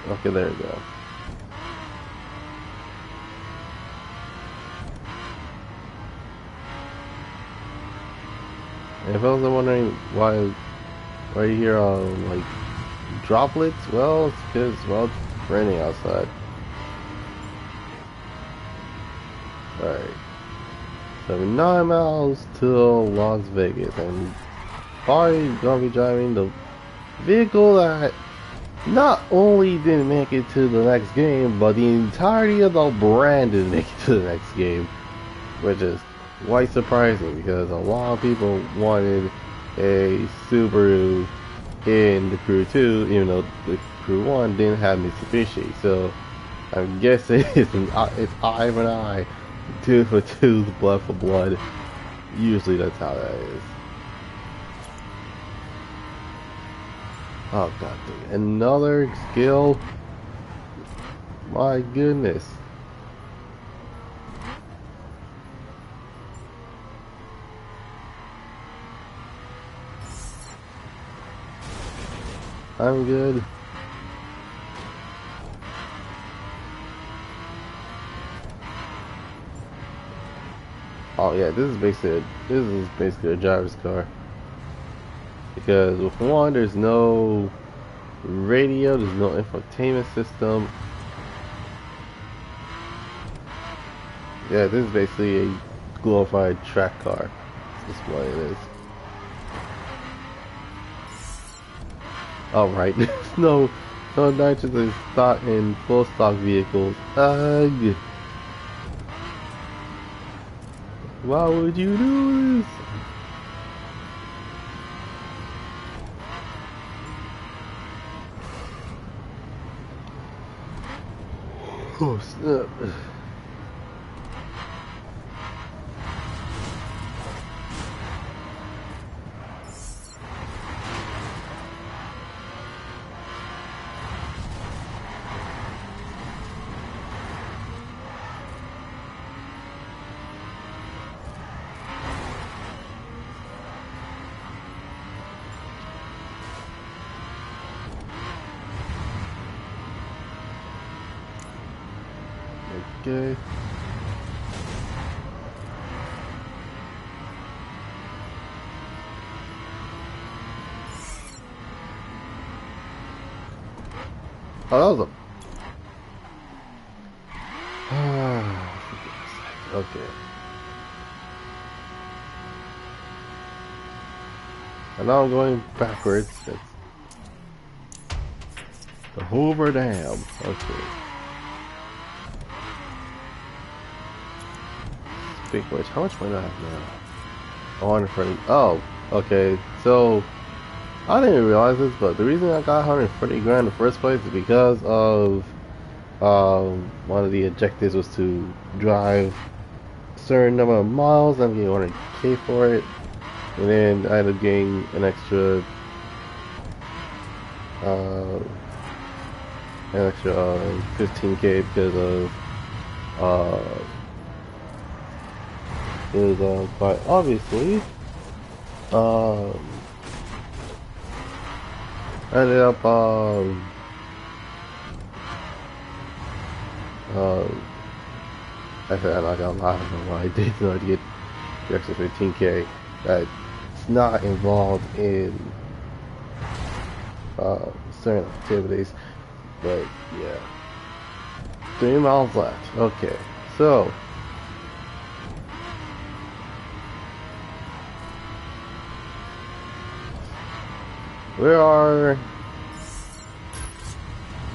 Okay, there we go. And if I was wondering why you hear like droplets, well, it's because, well, it's raining outside. Alright. So 9 miles till Las Vegas, and probably gonna be driving the vehicle that not only didn't make it to the next game, but the entirety of the brand didn't make it to the next game, which is quite surprising because a lot of people wanted a Subaru in the Crew 2, even though the Crew 1 didn't have Mitsubishi. So I'm guessing it's eye for an eye, tooth for tooth, blood for blood. Usually that's how that is. Oh god, another skill? My goodness. I'm good. Oh yeah, this is basically a driver's car. Because with one, there's no radio, there's no infotainment system. Yeah, this is basically a glorified track car. That's what it is. Alright, there's no nitrogen stock in full stock vehicles. Ugh. Why would you do this? Oh snap. Okay. Oh, that was a... okay. And now I'm going backwards. It's the Hoover Dam. Okay. Speaking of which, how much money do I have now? 140. Oh, okay. So, I didn't even realize this, but the reason I got 140 grand in the first place is because of one of the objectives was to drive a certain number of miles. I'm getting 100k for it, and then I ended up getting an extra 15k because of it was quite obviously I ended up I said I got a lot of them. I did in order to get the extra 15k. That's not involved in certain activities, but yeah. 3 miles left. Okay, so we are.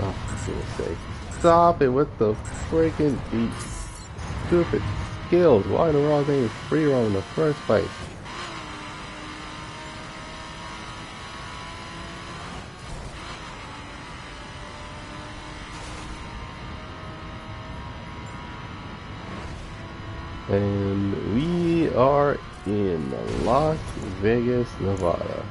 Oh, for goodness sake! Stop it with the freaking stupid skills. Why in the world they free roam in the first place? And we are in Las Vegas, Nevada.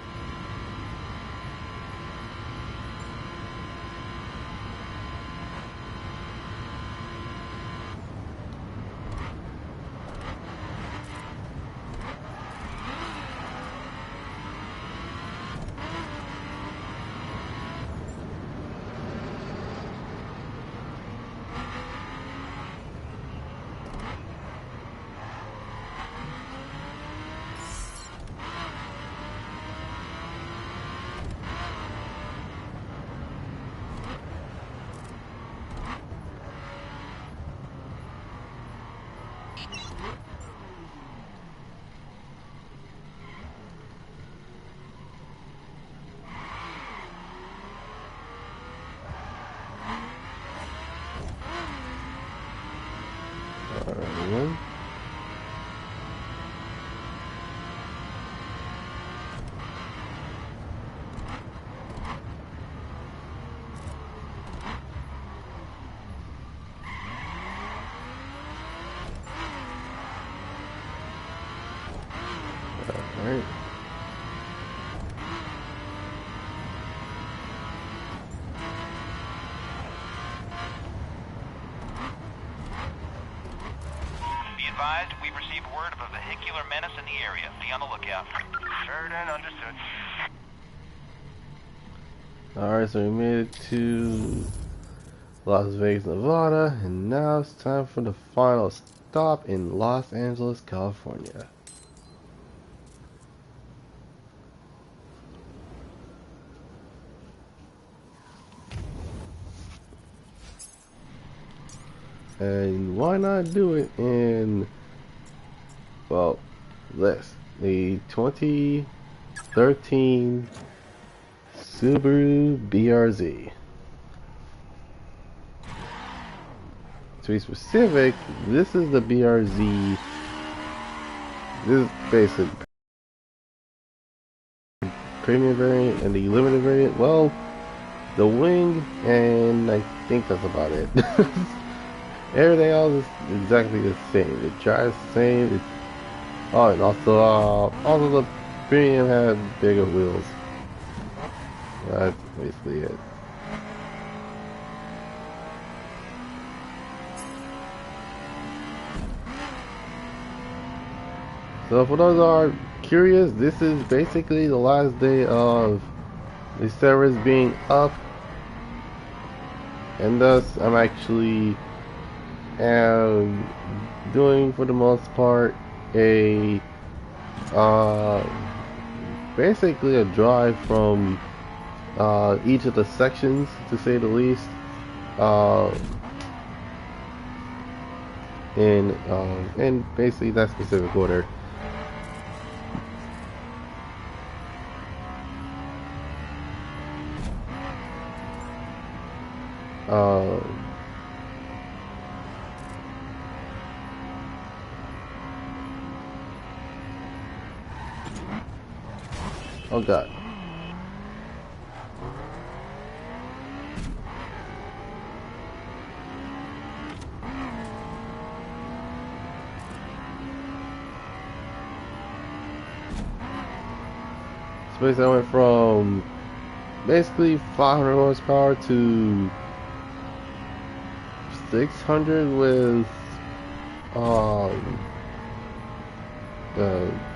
Alright. Alright. Be advised, we've received word of a vehicular menace in the area. Be on the lookout. Heard and understood. Alright, so we made it to Las Vegas, Nevada, and now it's time for the final stop in Los Angeles, California. And why not do it in, well, the 2013 Subaru BRZ. To be specific, this is the BRZ. This is basically premium variant and the limited variant. Well, the wing, and I think that's about it. Everything else is exactly the same. It drives the same. Oh, and also the premium had bigger wheels. That's basically it. So for those who are curious, this is basically the last day of the servers being up, and thus I'm actually doing, for the most part, a basically a drive from each of the sections, to say the least, in basically that specific order. Oh god. Space, I went from basically 500 horsepower to 600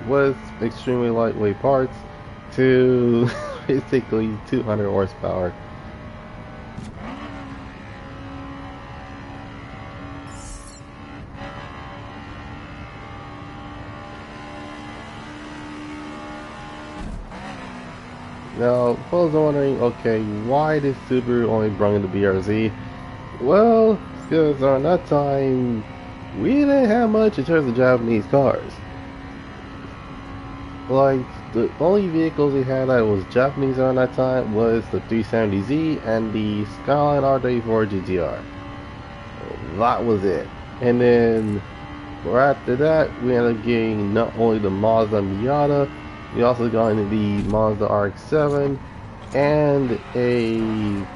with extremely lightweight parts to basically 200 horsepower. Now, folks are wondering, okay, why did Subaru only bring in the BRZ? Well, it's because around that time, we didn't have much in terms of Japanese cars. Like, the only vehicles we had that was Japanese around that time was the 370Z and the Skyline R34 GTR. That was it. And then, right after that, we ended up getting not only the Mazda Miata, we also got into the Mazda RX-7 and the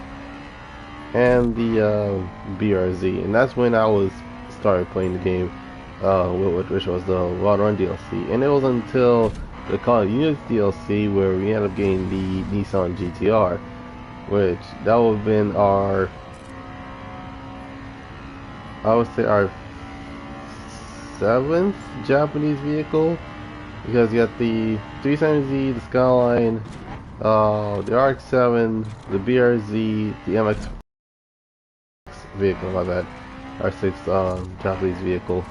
BRZ, and that's when I started playing the game, which was the Wild Run DLC. And it was until the Call of Duty DLC where we ended up getting the Nissan GTR, which that would have been our, I would say, our 7th Japanese vehicle. Because you got the 370Z, the Skyline, the RX-7, the BRZ, the MX vehicle, my bad, R6 Japanese vehicle.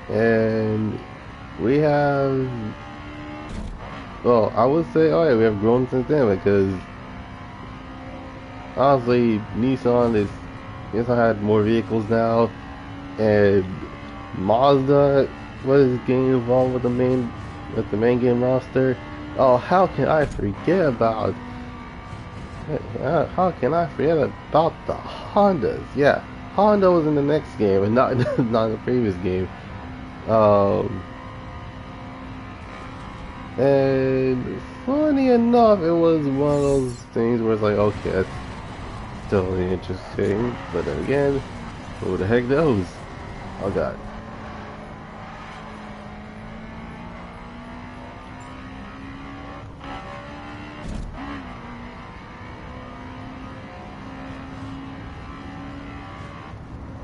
And we have, well, I would say, oh yeah, we have grown since then, because honestly, Nissan had more vehicles now, and Mazda was getting involved with the main game roster. Oh, how can I forget about the Hondas? Yeah, Honda was in the next game and not not in the previous game. And funny enough, it was one of those things where it's like, okay, that's totally interesting, but then again, who the heck knows? Oh god.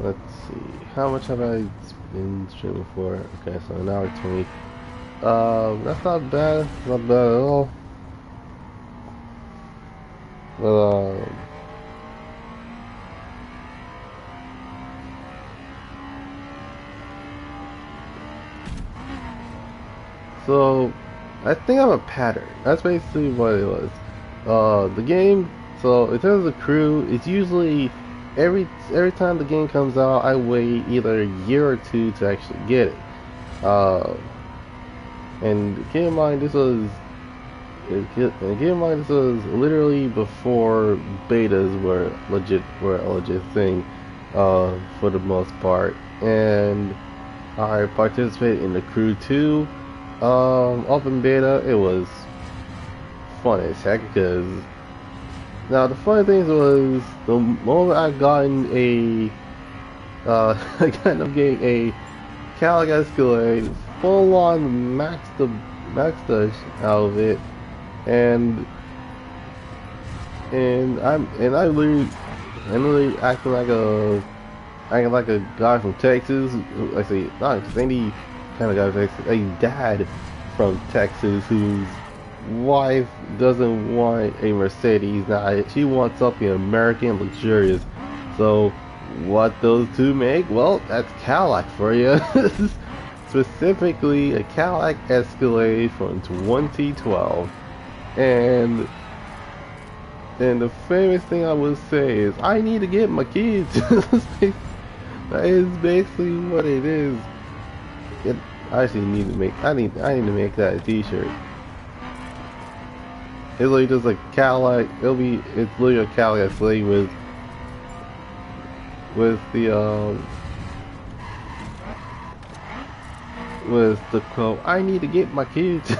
Let's see, how much have I been streaming for? Okay, so an hour 20. That's not bad, not bad at all. But so I think I have a pattern. That's basically what it was. The game. So in terms of the crew, it's usually every time the game comes out, I wait either a year or two to actually get it. And keep in mind this was literally before betas were a legit thing, for the most part. And I participated in the crew too, open beta, it was fun as heck because now the funny thing was the moment I gotten a I kind of getting a Cadillac Escalade full on maxed out of it, and I'm literally acting like a guy from Texas. I say not just any kind of guy from Texas, a dad from Texas whose wife doesn't want a Mercedes. Now she wants something American, luxurious. So what those two make? Well, that's Cadillac for you. Specifically, a Cadillac Escalade from 2012, and the famous thing I would say is I need to get my kids. That is basically what it is. I actually need to make. I need to make that a T-shirt. It's literally just a Cadillac. It's literally a Cadillac Escalade with the quote, I need to get my kids.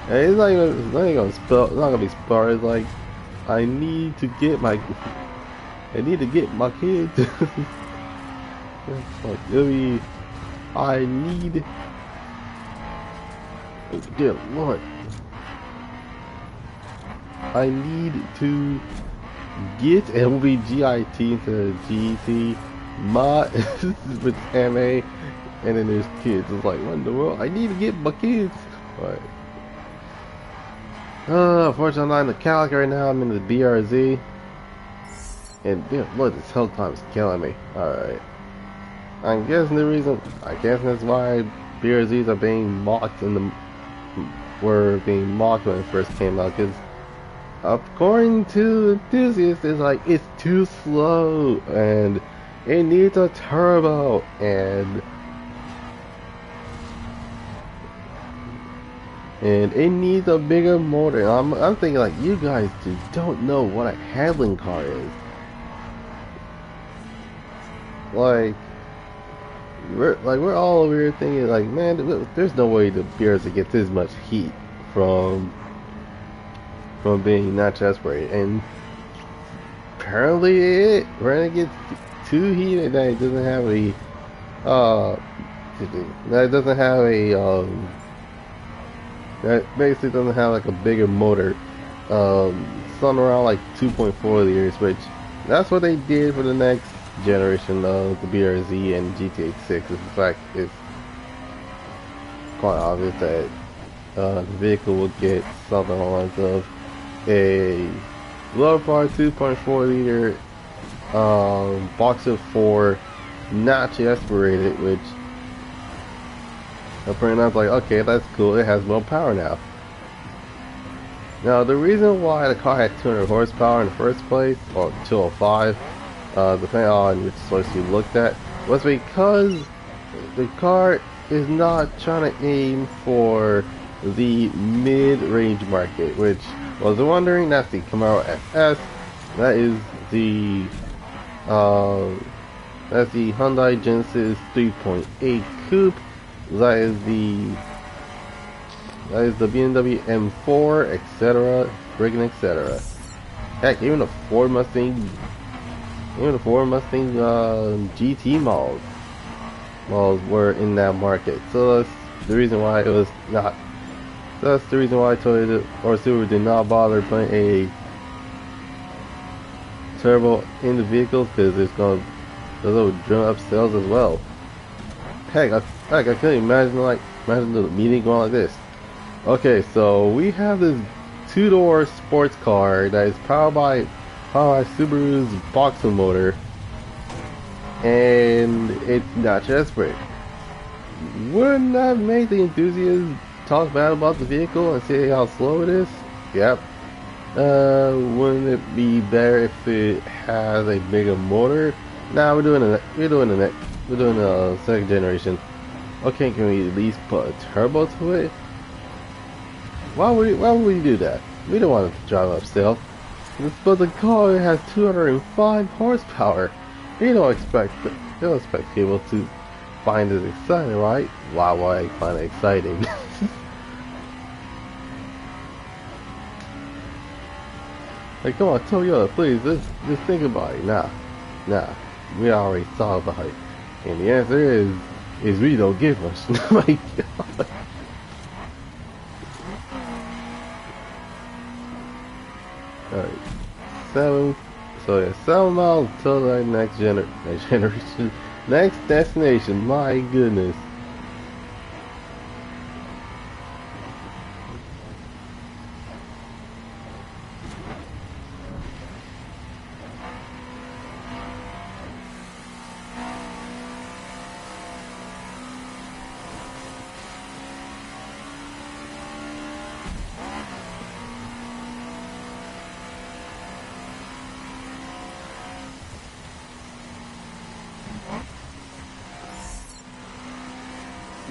It's not gonna be spelled. It's like I need to get my kids. It's like it'll be dear Lord, I need to get, and it will be G-I-T instead of G-T, my, with M-A, and then there's kids. It's like, what in the world? I need to get my kids. Alright. Unfortunately I'm not in the Cadillac right now, I'm in the BRZ. And dear Lord, this hell time is killing me. Alright. I'm guessing that's why BRZs are being mocked were being mocked when it first came out, because according to enthusiasts, it's like it's too slow and it needs a turbo and it needs a bigger motor. I'm thinking like, you guys just don't know what a handling car is. We're all over here thinking like, man, there's no way the BRZ gets this much heat from being natural aspirated, and apparently when it gets too heated, that it doesn't have that basically doesn't have like a bigger motor, something around like 2.4 liters, which that's what they did for the next generation of the BRZ and GT86. In fact, it's quite obvious that the vehicle will get something along the lines of a lower power 2.4 liter Boxer 4 naturally aspirated, which apparently I was like, okay, that's cool, it has more power now. Now the reason why the car had 200 horsepower in the first place, or 205, depending on which source you looked at, was because the car is not trying to aim for the mid-range market, which was wondering, that's the Camaro SS, that is the Hyundai Genesis 3.8 Coupe, that is the BMW M4, etc., friggin' etc. Heck, even the Ford Mustang GT models were in that market. So that's the reason why it was not. That's the reason why Toyota or Subaru did not bother putting a turbo in the vehicles, because it's gonna drum up sales as well. Heck, I couldn't imagine the meeting going like this. Okay, so we have this two-door sports car that is powered by Subaru's Boxer motor, and it's not aspirated. Wouldn't that make the enthusiasts talk bad about the vehicle and say how slow it is? Yep. Wouldn't it be better if it has a bigger motor? Nah, we're doing a second generation. Okay, can we at least put a turbo to it? Why would we do that? We don't want it to drive up still. But the car has 205 horsepower. You don't expect people to find it exciting, right? Why would I find it exciting? Like, come on, Toyota, please, just think about it. Nah, we already saw about it. And the answer is we don't give much. My God. Alright, 7 miles till the next generation, next destination. My goodness.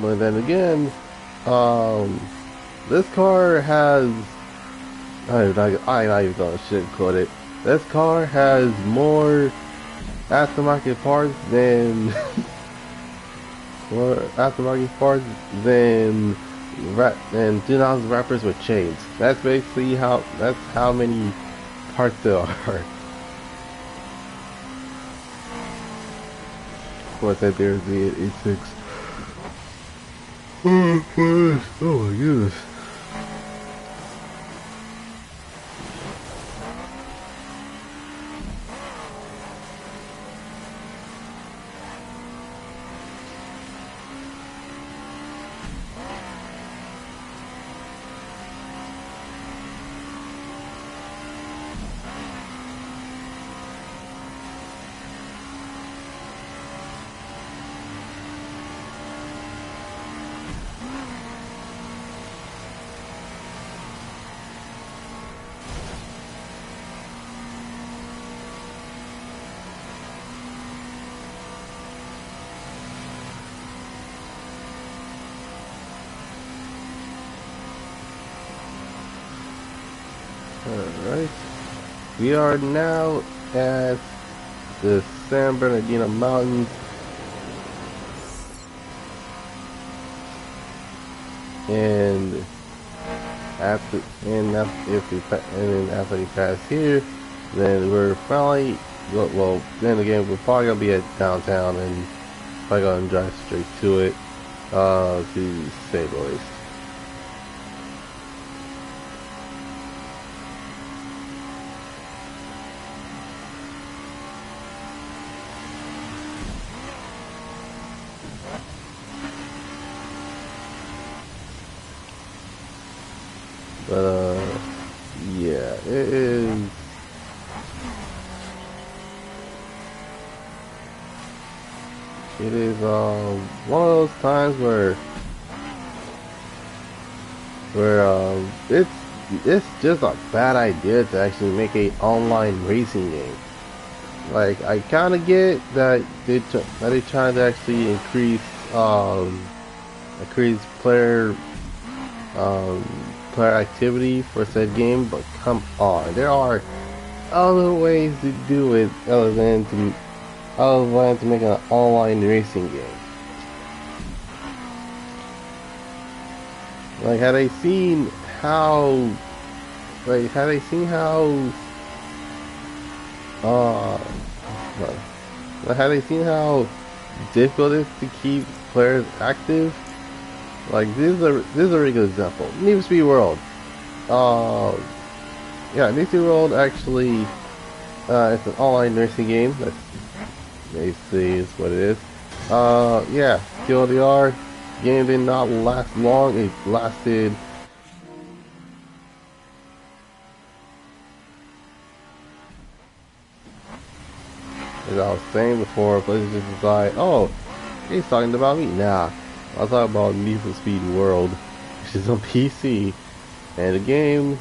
But then again, this car has, I'm not even gonna shit-quote it. This car has more aftermarket parts than, than 2000 rappers with chains. That's basically that's how many parts there are. Of course, that there's the 86. Oh my goodness. Alright, we are now at the San Bernardino Mountains, and after we pass here, then we're finally, well, then again, we're probably gonna be at downtown and probably gonna drive straight to it, to St. Louis. But, yeah, it is. It is, one of those times where it's just a bad idea to actually make a online racing game. Like, I kind of get that they're trying to actually increase player activity for said game, but come on, there are other ways to do it other than to make an online racing game. Like, had they seen how difficult it is to keep players active. Like, this is a really good example. Need for Speed World. Yeah, Need for Speed World actually, it's an online racing game. That's basically is what it is. Yeah, TLDR. Game did not last long. It lasted. As I was saying before, PlayStation just decided, oh, he's talking about me. Nah. I was talking about Need for Speed World, which is on PC, and the game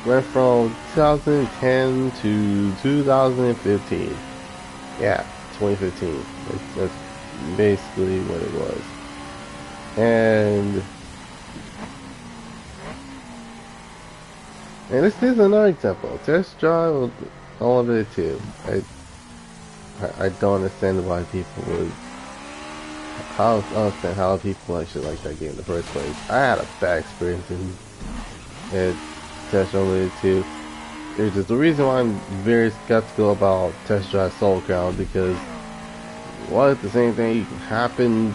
went from 2010 to 2015. Yeah, 2015. That's basically what it was. And this is another example. Test drive Unlimited 2. I don't understand why people would I don't understand how people actually like that game in the first place. I had a bad experience in it. Test Unlimited 2. It's just the reason why I'm very skeptical about Test Drive Soul Crown, because what if the same thing happened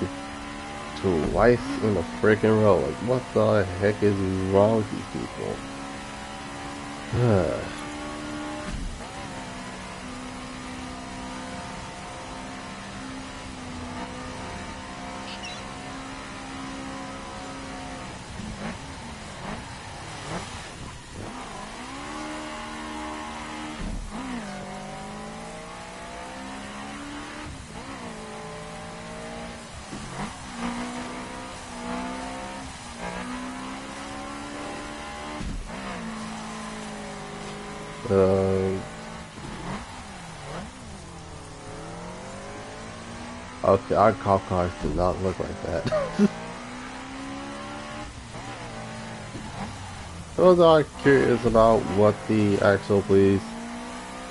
twice in a freaking row? Like, what the heck is wrong with these people? Okay, our cop cars do not look like that. Those are curious about what the actual police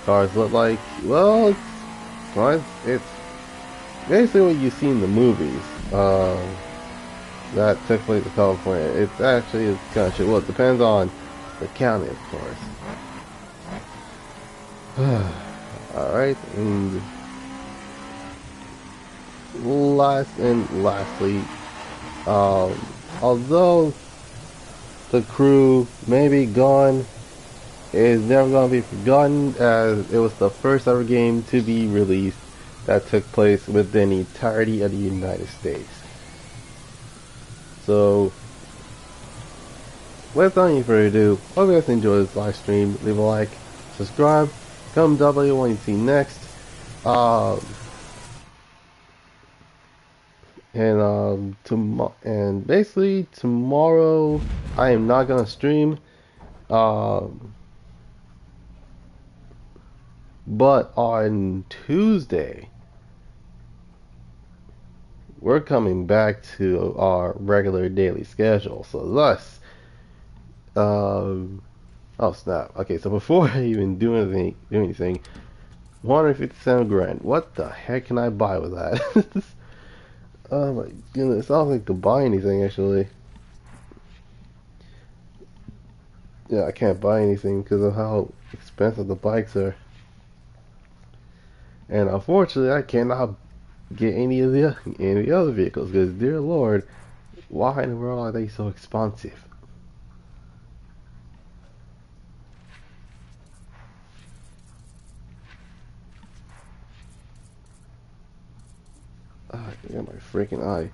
cars look like. Well, it's basically what you see in the movies. That took place in California. It's actually kind of shit. Well, it depends on the county, of course. Alright, and lastly, although the crew may be gone, it is never going to be forgotten, as it was the first ever game to be released that took place within the entirety of the United States. So, without any further ado, hope you guys enjoyed this live stream. Leave a like, subscribe, comment down below what you see next. And basically tomorrow I am not gonna stream. But on Tuesday we're coming back to our regular daily schedule. So thus, oh snap. Okay, so before I even do anything, 157 grand. What the heck can I buy with that? Oh my goodness, I don't think I could buy anything actually. Yeah, I can't buy anything because of how expensive the bikes are. And unfortunately, I cannot get any of the other vehicles because, dear Lord, why in the world are they so expensive? Ah, I got my freaking eye.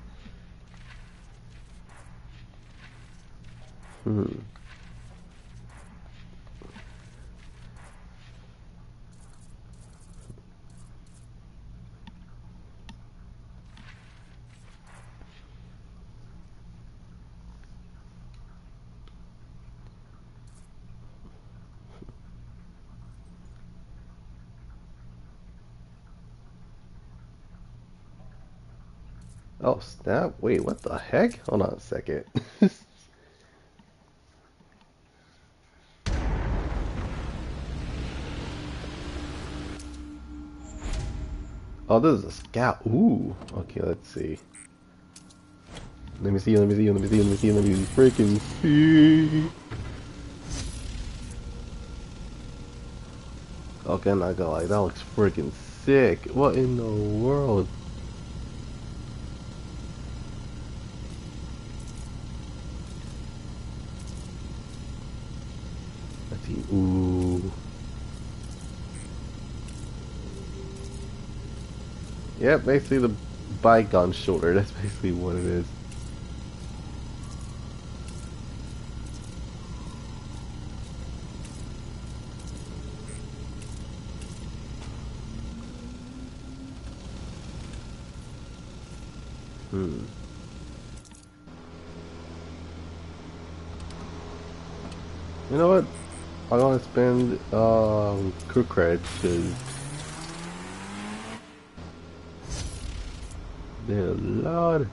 Oh snap! Wait, what the heck? Hold on a second. Oh, this is a scout. Ooh. Okay, let's see. Let me see. Let me freaking see. Okay, I'm not gonna lie. That looks freaking sick. What in the world? Let's see. Ooh. Yeah, basically the bike on shoulder. That's basically what it is. You know what? I'm gonna spend crew credits because, dear Lord.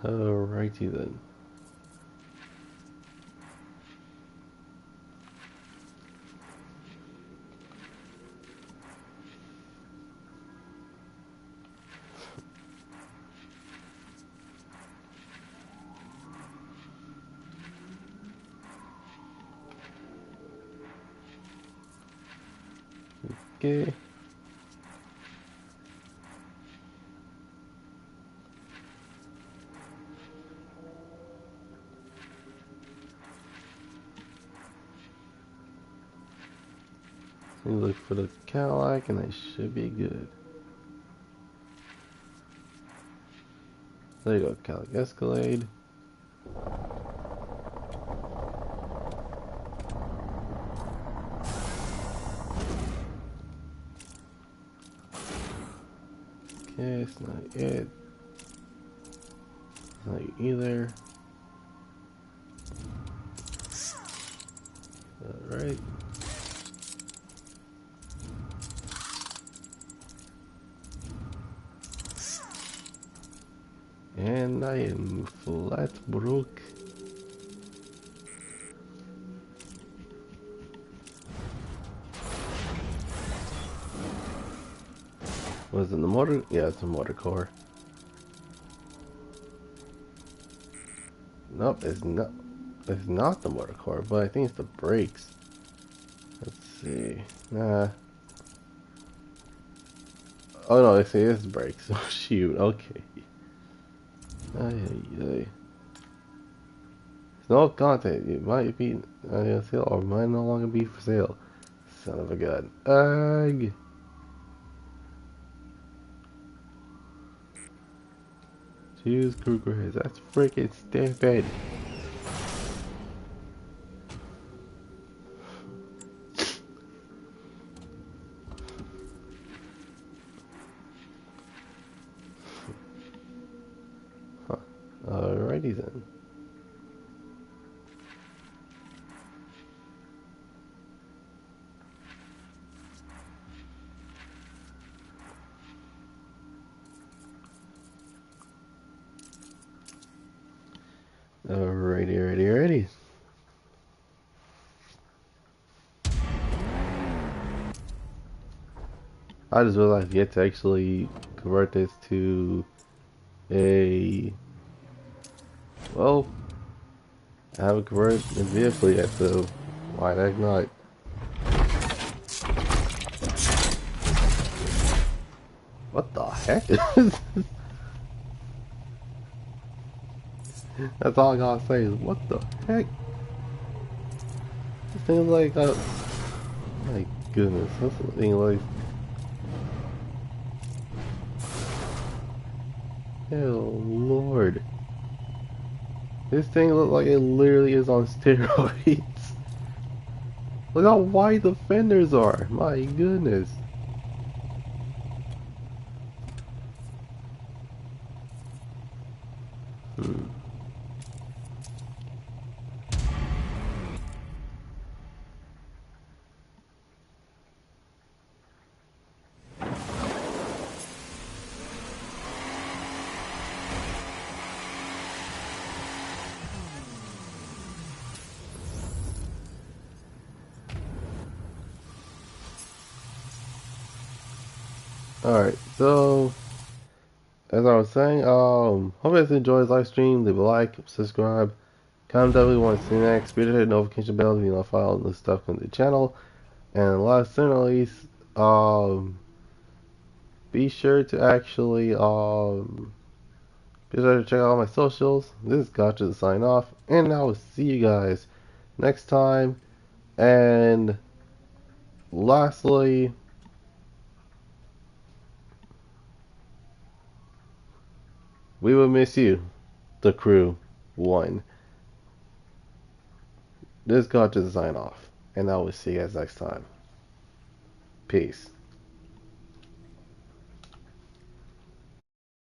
Alrighty then. Okay. We look for the Cadillac and I should be good. There you go, Cadillac Escalade. Okay, it's not it. It's not you either. Alright. And I am flat broke. Was it the motor? Yeah, it's a motor core. Nope, it's not. It's not the motor core, but I think it's the brakes. Let's see. Nah. Oh no, it is brakes. Oh shoot. Okay. It's no content. It might be on sale or might no longer be for sale. Son of a gun. Ugh. Choose Kruger heads. That's freaking stupid. Huh. Alrighty then. Alrighty. I just realized you have to actually convert this to a, well, I haven't converted the vehicle yet, so why the heck not? What the heck? That's all I gotta say is what the heck? This thing like, my goodness, this thing like, oh lord. This thing looks like it literally is on steroids. Look how wide the fenders are. My goodness. Alright, so as I was saying, hope you guys enjoy this live stream. Leave a like, subscribe, comment down if you want to see next, be sure to hit notification bell to be notified on the stuff on the channel. And last but not least, be sure to actually be sure to check out all my socials. This is Gotcha to sign off, and I will see you guys next time. And lastly, we will miss you, the crew one. This is Gotcha to sign off, and I will see you guys next time. Peace.